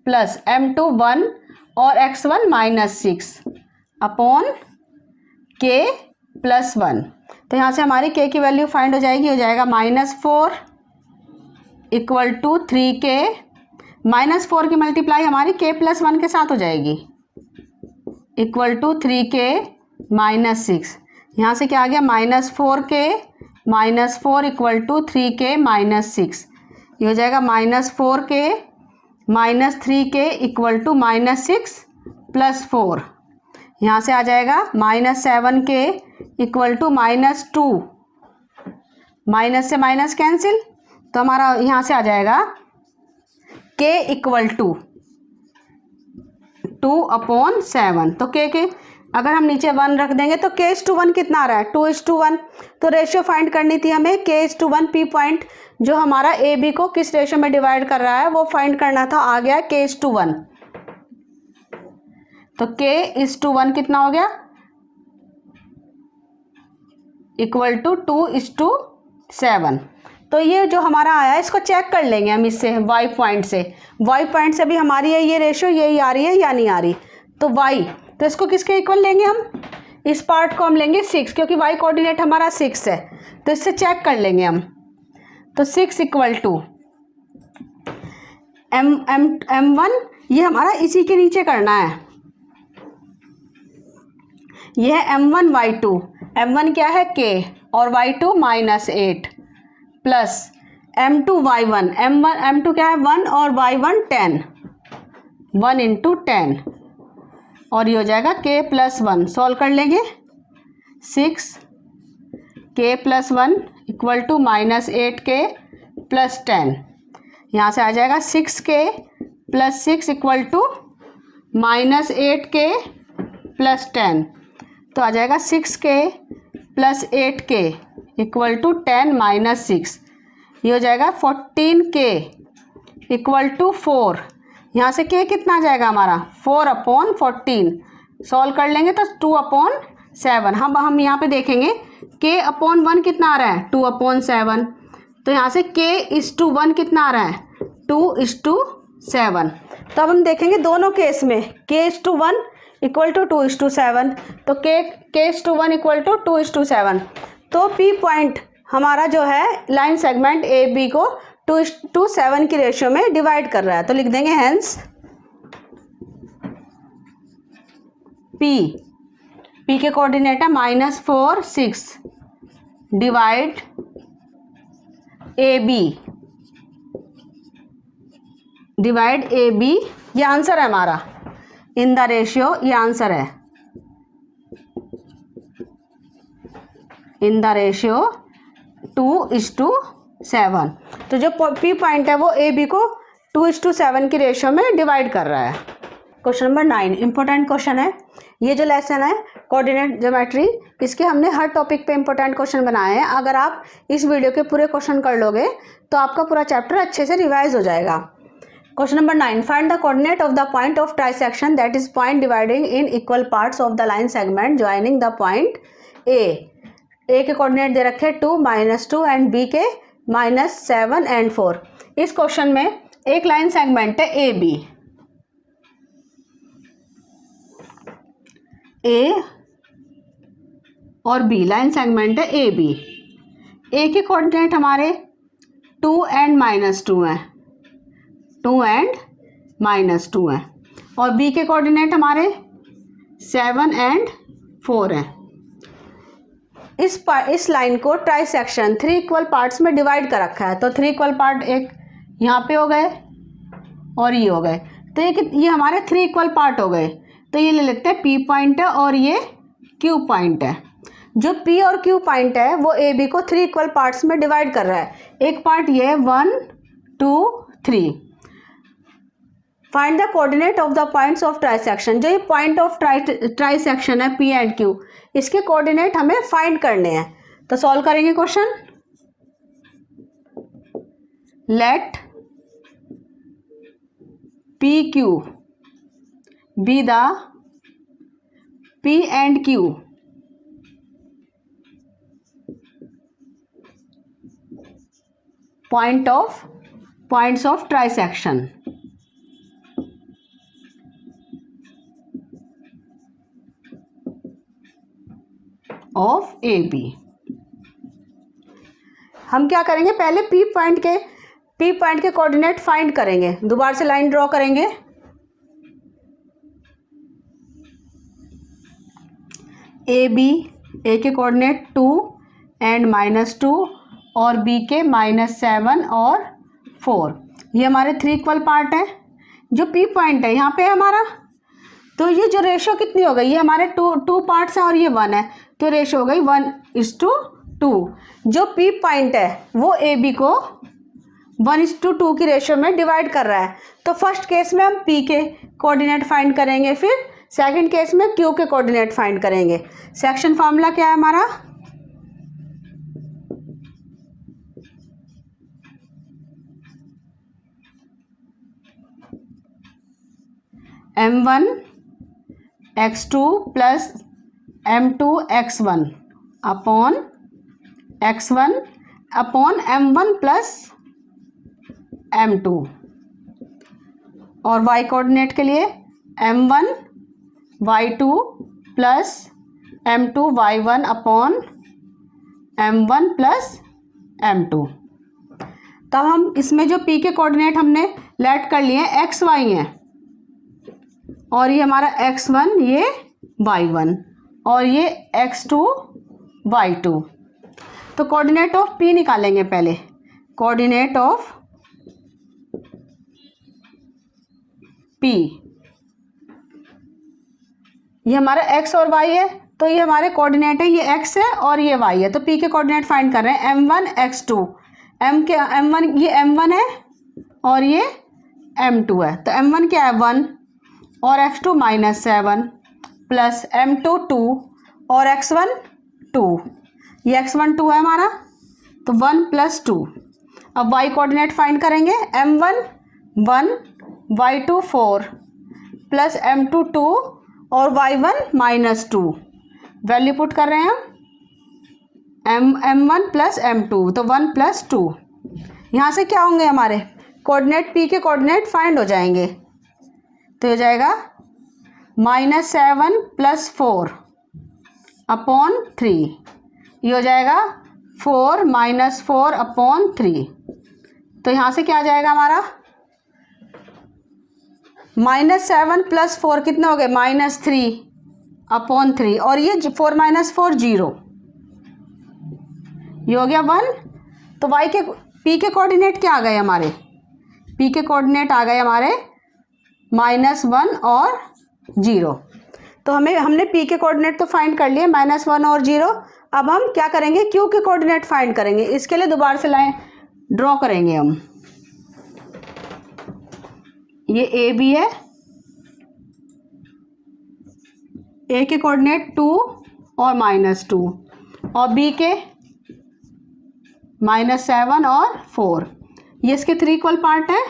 Speaker 1: प्लस m2 1 और x1 -6 अपॉन k + 1। तो यहाँ से हमारी k की वैल्यू फाइंड हो जाएगी। हो जाएगा -4 इक्वल टू 3k। -4 की मल्टीप्लाई हमारी k + 1 के साथ हो जाएगी इक्वल टू 3k -6। यहाँ से क्या आ गया -4k -4 इक्वल टू 3k -6। ये हो जाएगा -4k -3k इक्वल टू -6 + 4। यहाँ से आ जाएगा -7k इक्वल टू -2। माइनस से माइनस कैंसिल, तो हमारा यहाँ से आ जाएगा k इक्वल टू 2/7। तो के अगर हम नीचे 1 रख देंगे तो k:1 कितना आ रहा है, 2:1। तो रेशियो फाइंड करनी थी हमें k:1। पी पॉइंट जो हमारा ए बी को किस रेशियो में डिवाइड कर रहा है वो फाइंड करना था, आ गया k:1। तो k:1 कितना हो गया, इक्वल टू 2:7। तो ये जो हमारा आया इसको चेक कर लेंगे हम इससे y पॉइंट से। y पॉइंट से भी हमारी है ये रेशियो, यही आ रही है या नहीं आ रही। तो y, तो इसको किसके इक्वल लेंगे हम, इस पार्ट को हम लेंगे 6, क्योंकि y कोऑर्डिनेट हमारा 6 है। तो इससे चेक कर लेंगे हम। तो 6 इक्वल टू m1, ये हमारा इसी के नीचे करना है। ये है m1 y2, m1 क्या है k और y2 -8 plus m2 y1, m2 क्या है 1 और y1 10, 1 × 10 और ये हो जाएगा k+1। सॉल्व कर लेंगे, 6 k+1 इक्वल टू -8k + 10। यहाँ से आ जाएगा 6k + 6 इक्वल टू -8k + 10। तो आ जाएगा 6k + 8k इक्वल टू 10 - 6। ये हो जाएगा 14k इक्वल टू 4। यहाँ से k कितना आ जाएगा हमारा 4/14। सॉल्व कर लेंगे तो 2/7। हम यहाँ पे देखेंगे k/1 कितना आ रहा है 2/7। तो यहाँ से k:1 कितना आ रहा है 2:7। तो अब हम देखेंगे दोनों केस में k:1 इक्वल टू 2:7। तो k:1 इक्वल टू 2:7। तो P पॉइंट हमारा जो है लाइन सेगमेंट ए बी को 2:7 की रेशियो में डिवाइड कर रहा है। तो लिख देंगे हेंस P के कोऑर्डिनेट है -4 6 डिवाइड ए बी, ये आंसर है हमारा इन द रेशियो, ये आंसर है इन द रेशियो 2:7। तो जो P पॉइंट है वो ए बी को 2:7 की रेशियो में डिवाइड कर रहा है। क्वेश्चन नंबर 9 इंपॉर्टेंट क्वेश्चन है। ये जो लेसन है कोऑर्डिनेट ज्योमेट्री, इसके हमने हर टॉपिक पे इंपॉर्टेंट क्वेश्चन बनाए हैं। अगर आप इस वीडियो के पूरे क्वेश्चन कर लोगे तो आपका पूरा चैप्टर अच्छे से रिवाइज हो जाएगा। Question number 9, find the coordinate of the point of trisection that is point dividing in equal parts of the line segment joining the point A के कोऑर्डिनेट दे रखे 2 -2 एंड बी के -7 एंड 4। इस question में एक line segment है A B, ए और B line segment है A B. ए के कोऑर्डिनेट हमारे 2 एंड -2 हैं, 2 एंड -2 हैं और बी के कोऑर्डिनेट हमारे 7 एंड 4 हैं। इस लाइन को ट्राइसेक्शन 3 इक्वल पार्ट्स में डिवाइड कर रखा है। तो 3 इक्वल पार्ट एक यहाँ पे हो गए और ये हो गए। तो ये हमारे 3 इक्वल पार्ट हो गए। तो ये ले लेते हैं P पॉइंट है और ये Q पॉइंट है। जो P और Q पॉइंट है वो ए बी को 3 इक्वल पार्ट्स में डिवाइड कर रहा है। एक पार्ट ये है 1 2 3। Find the coordinate of the points of trisection. जो ये पॉइंट ऑफ ट्राइसेक्शन है P एंड Q, इसके कोऑर्डिनेट हमें फाइंड करने हैं। तो सॉल्व करेंगे question. Let PQ be the P and Q points of trisection of AB। हम क्या करेंगे, पहले P पॉइंट के कोऑर्डिनेट फाइंड करेंगे। दोबारा से लाइन ड्रॉ करेंगे। ए के कोऑर्डिनेट 2 एंड -2 और बी के -7 और 4। ये हमारे 3 इक्वल पार्ट है। जो P पॉइंट है यहाँ पे है हमारा, तो ये जो रेशो कितनी हो गई, ये हमारे 2 पार्ट्स हैं और ये 1 है, तो रेशो हो गई 1:2। जो P पॉइंट है वो ए बी को 1:2 की रेशियो में डिवाइड कर रहा है। तो फर्स्ट केस में हम P के कोऑर्डिनेट फाइंड करेंगे, फिर सेकंड केस में Q के कोऑर्डिनेट फाइंड करेंगे। सेक्शन फार्मूला क्या है हमारा, m1 x2 plus m2 x1 upon x1 upon m1 plus m2, और y कोऑर्डिनेट के लिए m1 y2 plus m2 y1 upon m1 plus m2। तब हम इसमें जो p के कोऑर्डिनेट हमने लेट कर लिए एक्स वाई हैं, और ये हमारा x1 ये y1 और ये x2 y2। तो कोऑर्डिनेट ऑफ p निकालेंगे पहले। कोऑर्डिनेट ऑफ p, ये हमारा x और y है, तो ये हमारे कोऑर्डिनेट है, ये x है और ये y है। तो p के कोऑर्डिनेट फाइंड कर रहे हैं m1 x2, m1 ये m1 है और ये m2 है। तो m1 क्या है 1 और x2 -7 प्लस m2 2 और x1 2, ये x1 2 है हमारा, तो 1 + 2। अब y कोऑर्डिनेट फाइंड करेंगे, m1 1 y2 4 प्लस m2 2 और y1 -2। वैल्यू पुट कर रहे हैं हम m1 प्लस m2, तो 1 + 2। यहाँ से क्या होंगे हमारे कोऑर्डिनेट p के कोऑर्डिनेट फाइंड हो जाएंगे। तो हो जाएगा -7 + 4 अपॉन 3, ये हो जाएगा 4 - 4 अपॉन 3। तो यहाँ से क्या आ जाएगा हमारा -7 + 4 कितने हो गए -3 अपॉन 3, और ये 4 - 4 0, ये हो गया 1। तो y के p के कोऑर्डिनेट क्या आ गए हमारे, p के कोऑर्डिनेट आ गए हमारे -1 और 0। तो हमने p के कोऑर्डिनेट तो फाइंड कर लिए -1 और 0। अब हम क्या करेंगे q के कोऑर्डिनेट फाइंड करेंगे। इसके लिए दोबारा से लाइन ड्रॉ करेंगे हम। ये a b है, a के कोऑर्डिनेट 2 और -2 और b के -7 और 4, ये इसके 3 इक्वल पार्ट है।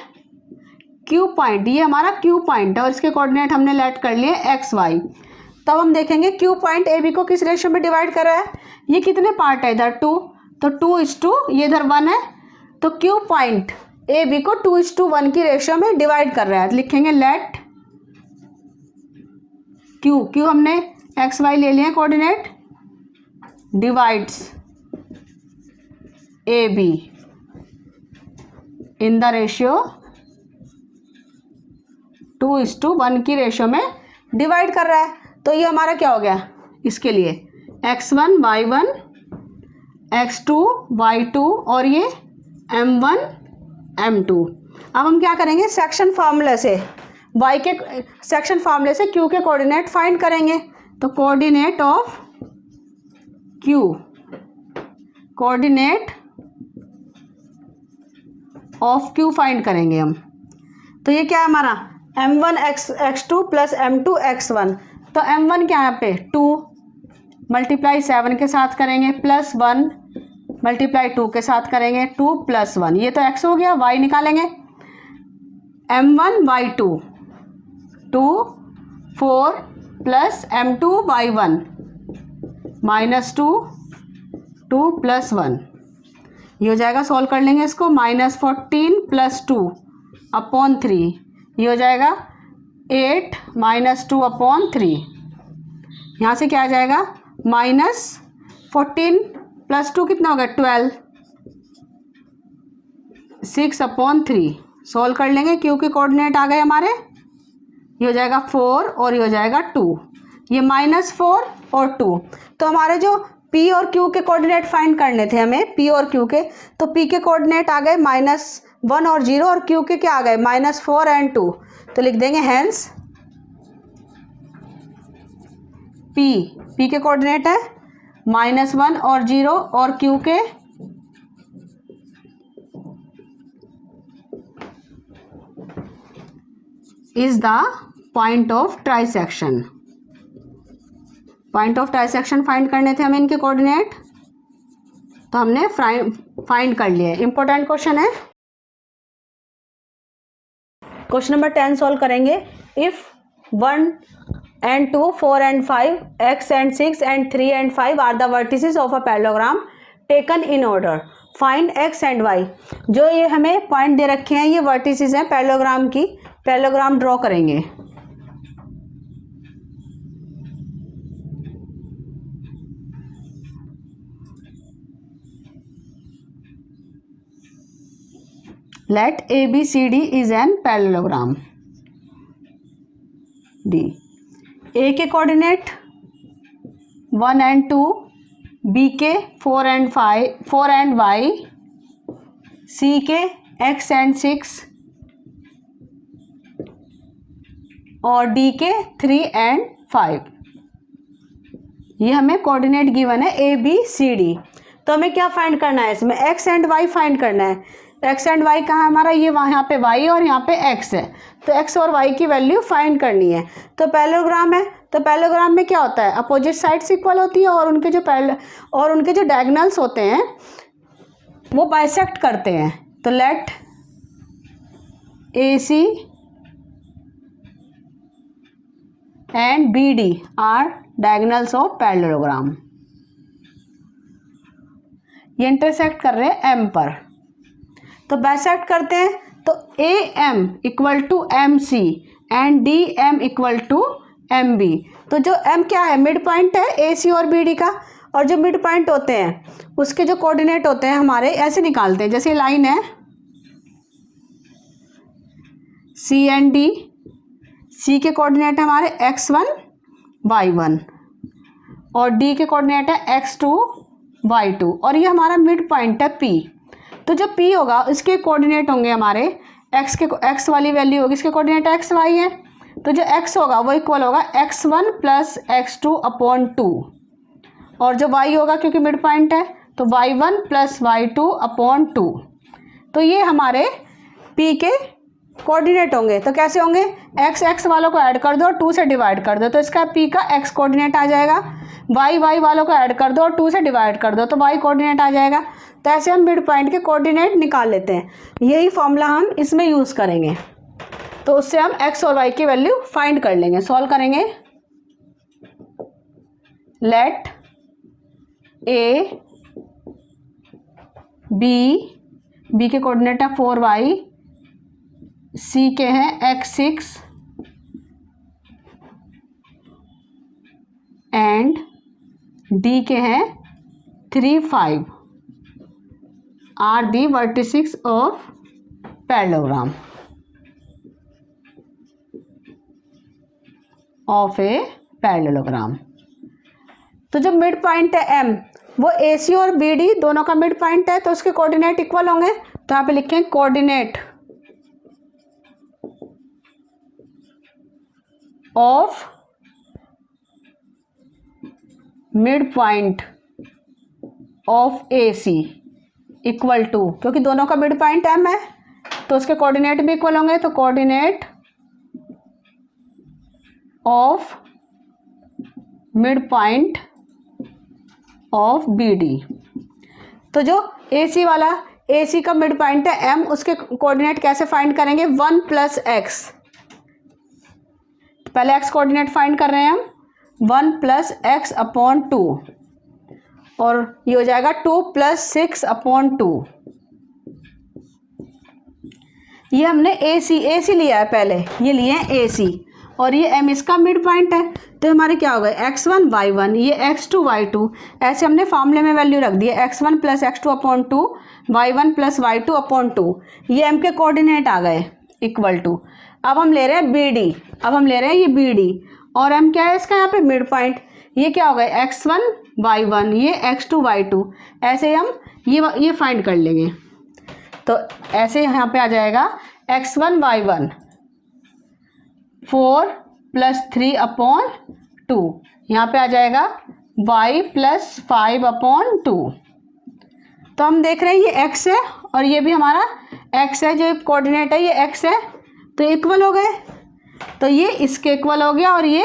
Speaker 1: Q पॉइंट, ये हमारा Q पॉइंट है और इसके कोऑर्डिनेट हमने लेट कर लिए एक्स वाई। तब हम देखेंगे Q पॉइंट ए बी को किस रेशियो में डिवाइड कर रहा है। ये कितने पार्ट है इधर 2, तो 2:2, ये इधर 1 है, तो Q पॉइंट ए बी को 2:1 की रेशियो में डिवाइड कर रहा है। लिखेंगे लेट Q हमने एक्स वाई ले लिए coordinate, divides A B in the ratio 2:1 की रेशियो में डिवाइड कर रहा है। तो ये हमारा क्या हो गया, इसके लिए x1 y1 x2 y2 और ये m1 m2। अब हम क्या करेंगे सेक्शन फार्मूले से y के सेक्शन फार्मूले से q के कोऑर्डिनेट फाइंड करेंगे। तो coordinate of q, coordinate of q find करेंगे हम। तो ये क्या है हमारा m1 x2 plus m2 x1। तो m1 क्या है यहाँ पे 2 × 7 के साथ करेंगे, प्लस 1 × 2 के साथ करेंगे, 2 + 1, ये तो x हो गया। y निकालेंगे m1 y2 2 4 plus m2 y1 -2 2 + 1, ये हो जाएगा। सॉल्व कर लेंगे इसको, -14 + 2 अपॉन 3, ये हो जाएगा 8 - 2 अपॉन 3। यहाँ से क्या आ जाएगा -14 + 2 कितना होगा 12, 6 अपॉन 3। सॉल्व कर लेंगे, क्यू के कोऑर्डिनेट आ गए हमारे, ये हो जाएगा 4 और ये हो जाएगा 2, ये -4 और 2। तो हमारे जो P और Q के कोऑर्डिनेट फाइंड करने थे हमें, P और Q के, तो P के कोऑर्डिनेट आ गए -1 और 0 और Q के क्या आ गए -4 और 2। तो लिख देंगे हेंस P के कोऑर्डिनेट है -1 और 0 और Q के is the point of trisection. Point of trisection find करने थे हमें इनके कोऑर्डिनेट, तो हमने फाइंड कर लिए। इंपॉर्टेंट क्वेश्चन है। क्वेश्चन नंबर 10 सॉल्व करेंगे। If 1 and 2, 4 and 5, x and 6 and 3 and 5 are the vertices of a parallelogram taken in order, find x and y। जो ये हमें पॉइंट दे रखे हैं ये वर्टिसेस हैं पैरेललोग्राम की। पैरेललोग्राम ड्रॉ करेंगे। Let ABCD is an parallelogram। D, A के कोऑर्डिनेट 1 and 2, B के 4 and 5, 4 and y, C के x and 6 और D के 3 and 5। ये हमें कोऑर्डिनेट गिवन है A B C D। तो हमें क्या फाइंड करना है इसमें, x एंड y फाइंड करना है। x एंड y कहाँ हमारा, ये वहाँ यहाँ पे y और यहाँ पे x है, तो x और y की वैल्यू फाइंड करनी है। तो पैरेललोग्राम है, तो पैरेललोग्राम में क्या होता है, अपोजिट साइड्स इक्वल होती है और उनके जो डायगोनल्स होते हैं वो बाइसेक्ट करते हैं। तो let AC and BD are diagonals of parallelogram. ये इंटरसेक्ट कर रहे हैं M पर, तो बाइसेक्ट करते हैं। तो AM equal to MC and DM equal to MB। तो जो M क्या है, मिड पॉइंट है AC और BD का, और जो मिड पॉइंट होते हैं उसके जो कोऑर्डिनेट होते हैं हमारे ऐसे निकालते हैं। जैसे लाइन है C एंड D, C के कोऑर्डिनेट है हमारे x1 y1 और D के कोऑर्डिनेट है x2 y2, और ये हमारा मिड पॉइंट है P। तो जो P होगा इसके कोऑर्डिनेट होंगे हमारे x वाली वैल्यू होगी, इसके कोऑर्डिनेट x y है, तो जो x होगा वो इक्वल होगा x1 प्लस x2 अपॉन 2, और जो y होगा क्योंकि मिड पॉइंट है तो y1 प्लस y2 अपॉन 2। तो ये हमारे P के कोऑर्डिनेट होंगे। तो कैसे होंगे, x वालों को ऐड कर दो और 2 से डिवाइड कर दो, तो इसका P का x कोऑर्डिनेट आ जाएगा। y वालों को ऐड कर दो और 2 से डिवाइड कर दो, तो y कोऑर्डिनेट आ जाएगा। तो ऐसे हम मिड पॉइंट के कोऑर्डिनेट निकाल लेते हैं। यही फॉर्मूला हम इसमें यूज़ करेंगे, तो उससे हम x और y की वैल्यू फाइंड कर लेंगे। सॉल्व करेंगे। लेट A B के कोऑर्डिनेट है 4y, C के हैं x6 एंड D के हैं 3 5 are the vertices of parallelogram of a parallelogram. तो जो मिड पॉइंट है M वो AC और BD दोनों का मिड पॉइंट है, तो उसके कोऑर्डिनेट इक्वल होंगे। तो यहाँ पे लिखें coordinate of mid point of AC equal to, क्योंकि दोनों का मिड पॉइंट M है तो उसके कोऑर्डिनेट भी इक्वल होंगे। तो coordinate of mid point of BD। तो जो AC का मिड पॉइंट है M, उसके कोऑर्डिनेट कैसे फाइंड करेंगे, 1 प्लस x। पहले x कोऑर्डिनेट फाइंड कर रहे हैं हम, 1 प्लस x अपॉन 2, और ये हो जाएगा 2 प्लस 6 अपॉन 2। ये हमने AC लिया है पहले, ये लिए हैं AC, और ये M इसका मिड पॉइंट है। तो हमारे क्या हो गए, x1 y1, ये x2 y2, ऐसे हमने फॉर्मूले में वैल्यू रख दी है, x1 plus x2 upon 2, y1 plus y2 upon 2। ये M के कोऑर्डिनेट आ गए इक्वल टू। अब हम ले रहे हैं BD, अब हम ले रहे हैं ये BD, और M क्या है इसका यहाँ पे मिड पॉइंट। ये क्या हो गया, x1 y1, ये x2 y2, ऐसे हम ये फाइंड कर लेंगे। तो ऐसे यहाँ पे आ जाएगा x1 y1 4 प्लस 3 अपॉन 2, यहाँ पे आ जाएगा y प्लस 5 अपॉन 2। तो हम देख रहे हैं ये x है और ये भी हमारा x है, जो कोऑर्डिनेट है ये x है, तो इक्वल हो गए। तो ये इसके इक्वल हो गया और ये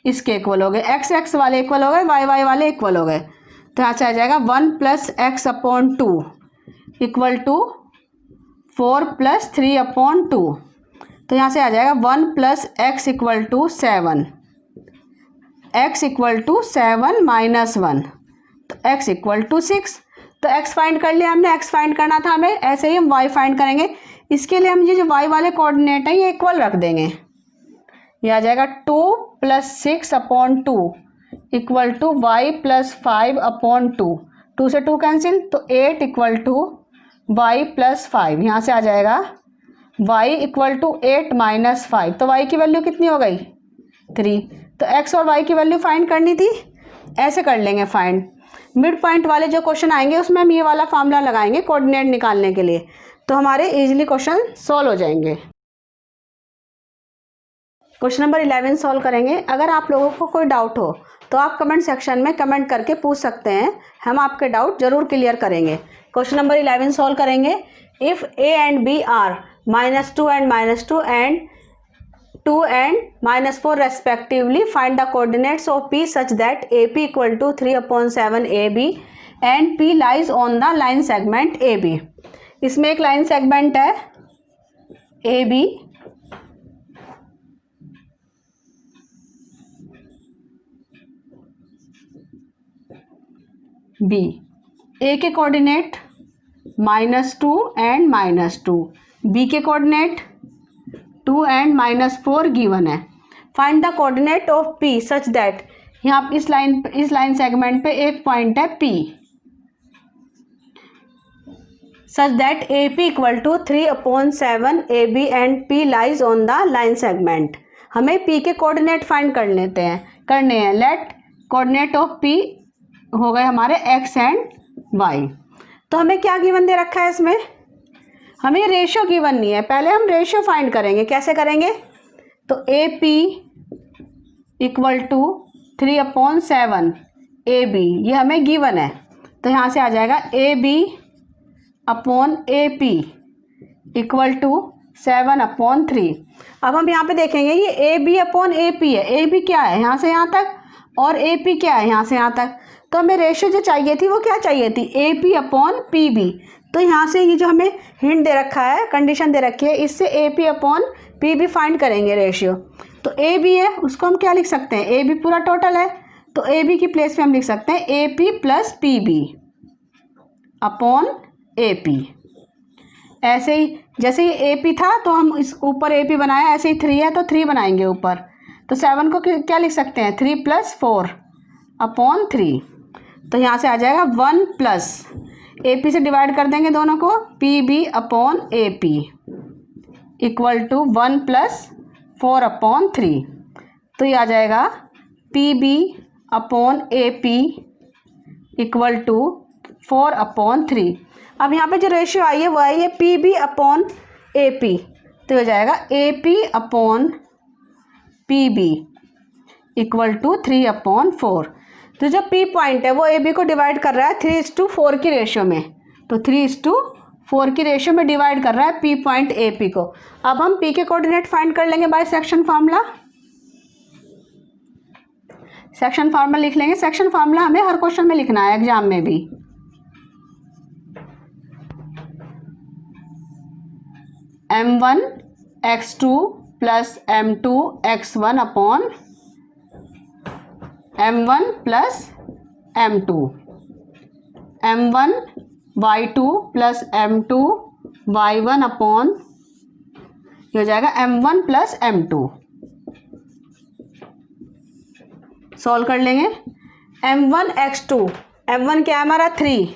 Speaker 1: इसके इक्वल हो गए, एक्स एक्स वाले इक्वल हो गए, वाई वाई वाले इक्वल हो गए। तो यहाँ से आ जाएगा 1 + x/2 इक्वल टू 4 + 3/2। तो यहाँ से आ जाएगा 1 + x = 7, x = 7 - 1, तो x = 6। तो x फाइंड कर लिया हमने, x फाइंड करना था हमें। ऐसे ही हम y फाइंड करेंगे। इसके लिए हम ये जो y वाले कोऑर्डिनेट हैं ये इक्वल रख देंगे। ये आ जाएगा 2 + 6/2 इक्वल टू y + 5/2। 2 से 2 कैंसिल, तो 8 = y + 5। यहाँ से आ जाएगा y = 8 - 5। तो y की वैल्यू कितनी हो गई? 3। तो x और y की वैल्यू फाइंड करनी थी, ऐसे कर लेंगे फाइंड। मिड पॉइंट वाले जो क्वेश्चन आएंगे उसमें हम ये वाला फार्मूला लगाएंगे कोऑर्डिनेट निकालने के लिए, तो हमारे इजीली क्वेश्चन सॉल्व हो जाएंगे। क्वेश्चन नंबर 11 सॉल्व करेंगे। अगर आप लोगों को कोई डाउट हो तो आप कमेंट सेक्शन में कमेंट करके पूछ सकते हैं, हम आपके डाउट जरूर क्लियर करेंगे। क्वेश्चन नंबर 11 सॉल्व करेंगे। If a and b are -2 and -2 and 2 and -4 respectively, find the coordinates of P such that AP = 3/7 AB and P lies on the line segment AB। इसमें एक line segment है AB, B। A के coordinate -2 and -2, B के coordinate 2 and -4 given है। Find the coordinate of P such that, यहाँ इस line segment पे एक पॉइंट है P, such that AP = 3/7 AB and P lies on the line segment. हमें P के कोऑर्डिनेट फाइंड करने हैं। लेट कोऑर्डिनेट ऑफ P हो गए हमारे x एंड y। तो हमें क्या गिवन दे रखा है इसमें? हमें रेशियो गिवन नहीं है। पहले हम रेशियो फाइंड करेंगे। कैसे करेंगे? तो AP = 3/7 AB, ये हमें गिवन है। तो यहाँ से आ जाएगा AB/AP = 7/3। अब हम यहाँ पे देखेंगे ये AB/AP है। AB क्या है? यहाँ से यहाँ तक, और AP क्या है? यहाँ से यहाँ तक। तो हमें रेशियो जो चाहिए थी वो क्या चाहिए थी? AP/PB। तो यहाँ से ये जो हमें हिंट दे रखा है, कंडीशन दे रखी है, इससे AP/PB फाइंड करेंगे रेशियो। तो AB है, उसको हम क्या लिख सकते हैं? AB पूरा टोटल है, तो AB की प्लेस पे हम लिख सकते हैं AP + PB/AP। ऐसे ही जैसे ये AP था तो हम इस ऊपर AP बनाया, ऐसे ही 3 है तो 3 बनाएंगे ऊपर। तो 7 को क्या लिख सकते हैं? 3 + 4/3। तो यहाँ से आ जाएगा 1 + AP से डिवाइड कर देंगे दोनों को, PB/AP = 1 + 4/3। तो ये आ जाएगा PB/AP = 4/3। अब यहाँ पे जो रेशियो आई है वो आई है PB/AP, तो हो जाएगा AP/PB = 3/4। तो जो P पॉइंट है वो AB को डिवाइड कर रहा है 3:4 की रेशियो में, तो 3:4 की रेशियो में डिवाइड कर रहा है P पॉइंट AP को। अब हम P के कोऑर्डिनेट फाइंड कर लेंगे by section formula. Section formula लिख लेंगे। सेक्शन फार्मूला हमें हर क्वेश्चन में लिखना है, एग्जाम में भी। M1 x2 + M2 x1/M1 + M2, M1 y2 + M2 y1/, ये हो जाएगा M1 + M2। सॉल्व कर लेंगे। M1 x2, M1 क्या है हमारा? 3,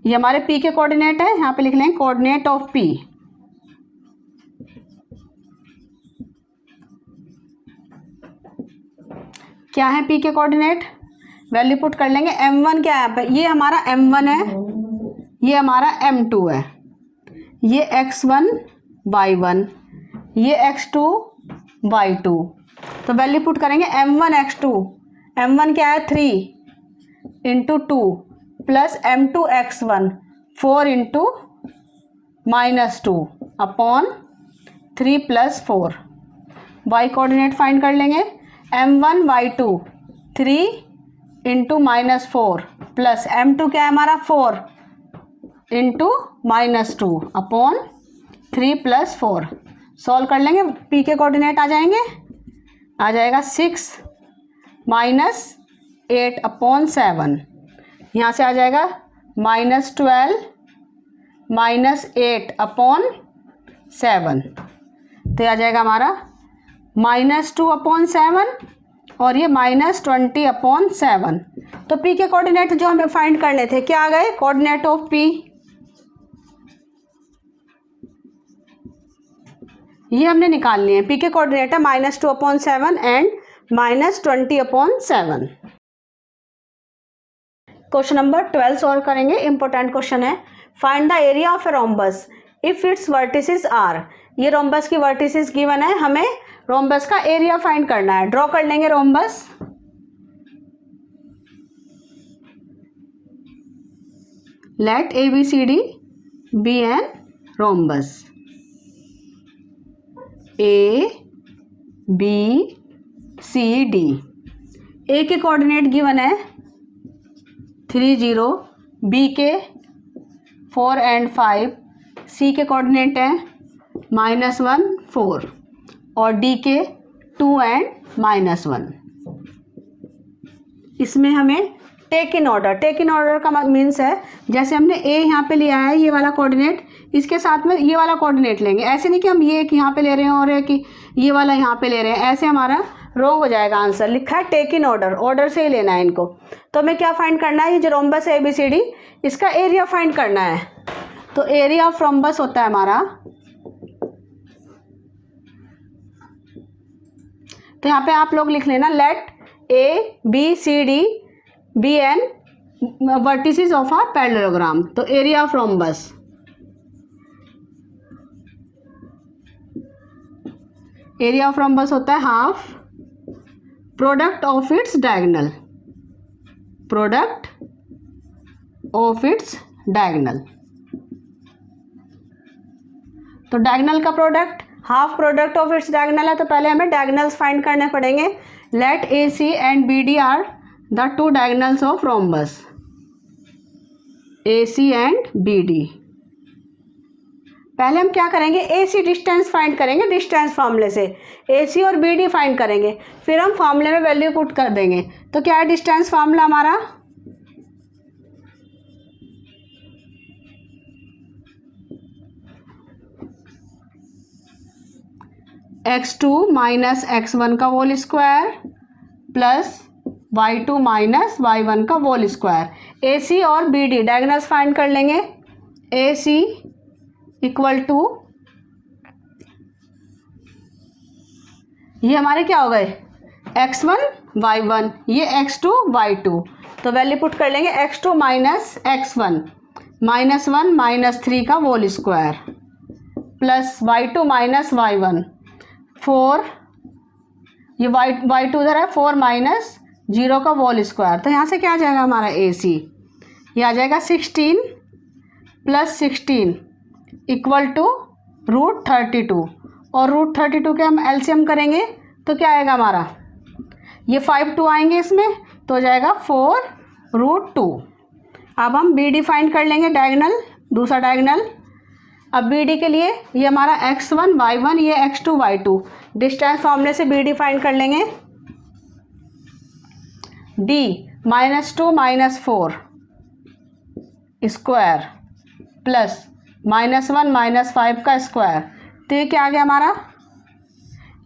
Speaker 1: ये हमारे P के कोऑर्डिनेट है। यहाँ पे लिख लेंगे कोऑर्डिनेट ऑफ P। क्या है P के कोऑर्डिनेट? वैल्यू पुट कर लेंगे। M1 क्या है यहाँ पे? ये हमारा M1 है, ये हमारा M2 है, ये x1 y1, ये x2 y2। तो वैल्यू पुट करेंगे M1 x2, M1 क्या है? 3 × 2 + M2 x1 4 × -2/3 + 4। y coordinate find कर लेंगे। m1 y2 3 into -4 plus m2 क्या है हमारा 4 इंटू -2 अपॉन 3 + 4। सॉल्व कर लेंगे, p के कोऑर्डिनेट आ जाएंगे, आ जाएगा 6 - 8 अपॉन 7। यहाँ से आ जाएगा -12 -8 अपॉन 7। तो आ जाएगा हमारा -2 अपॉन 7 और ये -20 अपॉन 7। तो p के कोऑर्डिनेट जो हमें फाइंड करने थे क्या आ गए, कोऑर्डिनेट ऑफ p ये हमने निकाल लिए हैं। p के कोऑर्डिनेट है -2 upon 7 and -20 upon 7। Question number 12 solve करेंगे। इंपॉर्टेंट क्वेश्चन है, find the area of a rhombus if its vertices are. ये रोम्बस की वर्टिसेस गिवन है, हमें रोम्बस का एरिया फाइंड करना है। ड्रॉ कर लेंगे rhombus. Let ABCD be an rhombus. ABCD, A के कोऑर्डिनेट गिवन है 3 0, बी के 4 and 5, सी के कोऑर्डिनेट है -1 4 और डी के 2 and -1। इसमें हमें टेक इन ऑर्डर का मीन्स है जैसे हमने ए यहाँ पे लिया है ये वाला कोऑर्डिनेट, इसके साथ में ये वाला कोऑर्डिनेट लेंगे। ऐसे नहीं कि हम ये एक यहाँ पे ले रहे हैं और एक ये वाला यहाँ पे ले रहे हैं, ऐसे हमारा रॉन्ग हो जाएगा आंसर। लिखा है टेक इन ऑर्डर से ही लेना है इनको। तो हमें क्या फाइंड करना है, ये जो रोम्बस है ABCD इसका एरिया फाइंड करना है। तो एरिया ऑफ रोम्बस होता है हमारा, तो यहाँ पे आप लोग लिख लेना let ABCD be an vertices of a parallelogram. तो एरिया ऑफ रोम्बस होता है half product of its diagonal. तो डायगोनल का product half product of its diagonal है, तो पहले हमें डायगोनल्स फाइंड करने पड़ेंगे। Let AC and BD are the 2 diagonals of rhombus. AC and BD, पहले हम क्या करेंगे, AC डिस्टेंस फाइंड करेंगे डिस्टेंस फार्मूले से। AC और BD फाइंड करेंगे, फिर हम फार्मूले में वैल्यू पुट कर देंगे। तो क्या है डिस्टेंस फार्मूला हमारा, x2 - x1 का whole square plus y2 - y1 का होल स्क्वायर। AC और BD डायगोनल्स फाइंड कर लेंगे। AC इक्वल टू, ये हमारे क्या हो गए x1 y1, ये x2 y2। तो वैल्यू पुट कर लेंगे x2 - x1 -1 - 3 का whole square plus y2 - y1 4, ये y2 उधर है 4 - 0 का होल स्क्वायर। तो यहाँ से क्या आ जाएगा हमारा AC, ये आ जाएगा 16 + 16 इक्वल टू √32 और √32 के हम LCM करेंगे तो क्या आएगा हमारा, ये 5 2 आएंगे इसमें, तो हो जाएगा 4√2। अब हम BD फाइंड कर लेंगे डायगोनल, दूसरा डायगोनल। अब BD के लिए ये हमारा x1 y1, ये x2 y2, डिस्टेंस फॉर्मूले से BD फाइंड कर लेंगे। D -2 - 4 स्क्वायर प्लस -1 - 5 का स्क्वायर। तो ये क्या आ गया हमारा,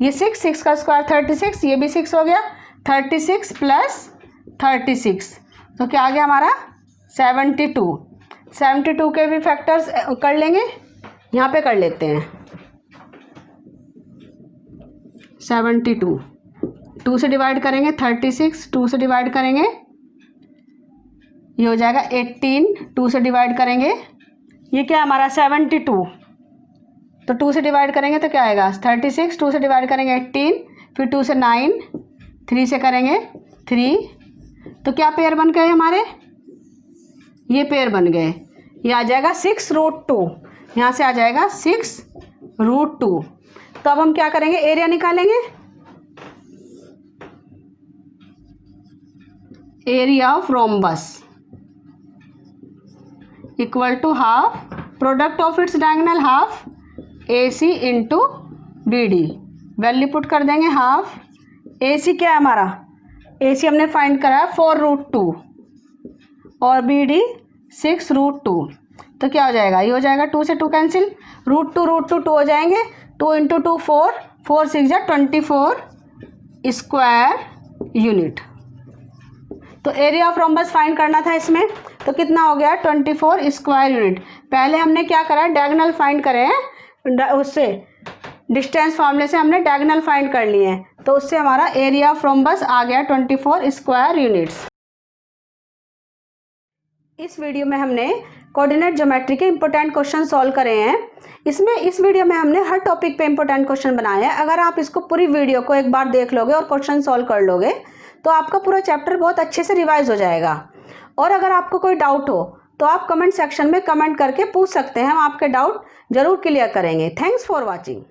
Speaker 1: ये 6 का स्क्वायर 36, ये भी 6 हो गया, 36 + 36 तो क्या आ गया हमारा 72 के भी फैक्टर्स कर लेंगे, यहाँ पे कर लेते हैं 72, 2 से डिवाइड करेंगे 36, 2 से डिवाइड करेंगे ये हो जाएगा 18, 2 से डिवाइड करेंगे ये क्या हमारा 72, तो 2 से डिवाइड करेंगे तो क्या आएगा 36, 2 से डिवाइड करेंगे 18, फिर 2 से 9, 3 से करेंगे 3, तो क्या पेयर बन गए हमारे, ये पेयर बन गए, ये आ जाएगा 6√2, यहाँ से आ जाएगा 6√2। तो अब हम क्या करेंगे, एरिया निकालेंगे। Area of rhombus equal to half product of its diagonal half AC into BD। Value put कर देंगे हाफ। AC क्या है हमारा, AC हमने फाइंड करा है 4√2 और BD 6√2। तो क्या हो जाएगा, ये हो जाएगा 2 से 2 कैंसिल, √2 2 हो जाएंगे, 2 इंटू 2 4, 4 6 जा 24 स्क्वायर यूनिट। तो एरिया ऑफ रोम्बस फाइंड करना था इसमें, तो कितना हो गया 24 स्क्वायर यूनिट। पहले हमने क्या करा है, डायगोनल फाइंड करे हैं, उससे डिस्टेंस फॉर्मूले से हमने डायगोनल फाइंड कर लिए हैं, तो उससे हमारा एरिया ऑफ रोम्बस आ गया 24 स्क्वायर यूनिट्स। इस वीडियो में हमने कोऑर्डिनेट ज्योमेट्री के इंपॉर्टेंट क्वेश्चन सॉल्व करे हैं। इस वीडियो में हमने हर टॉपिक पे इंपॉर्टेंट क्वेश्चन बनाए हैं। अगर आप इसको पूरी वीडियो को एक बार देख लोगे और क्वेश्चन सॉल्व कर लोगे तो आपका पूरा चैप्टर बहुत अच्छे से रिवाइज हो जाएगा। और अगर आपको कोई डाउट हो तो आप कमेंट सेक्शन में कमेंट करके पूछ सकते हैं, हम आपके डाउट जरूर क्लियर करेंगे। Thanks for watching.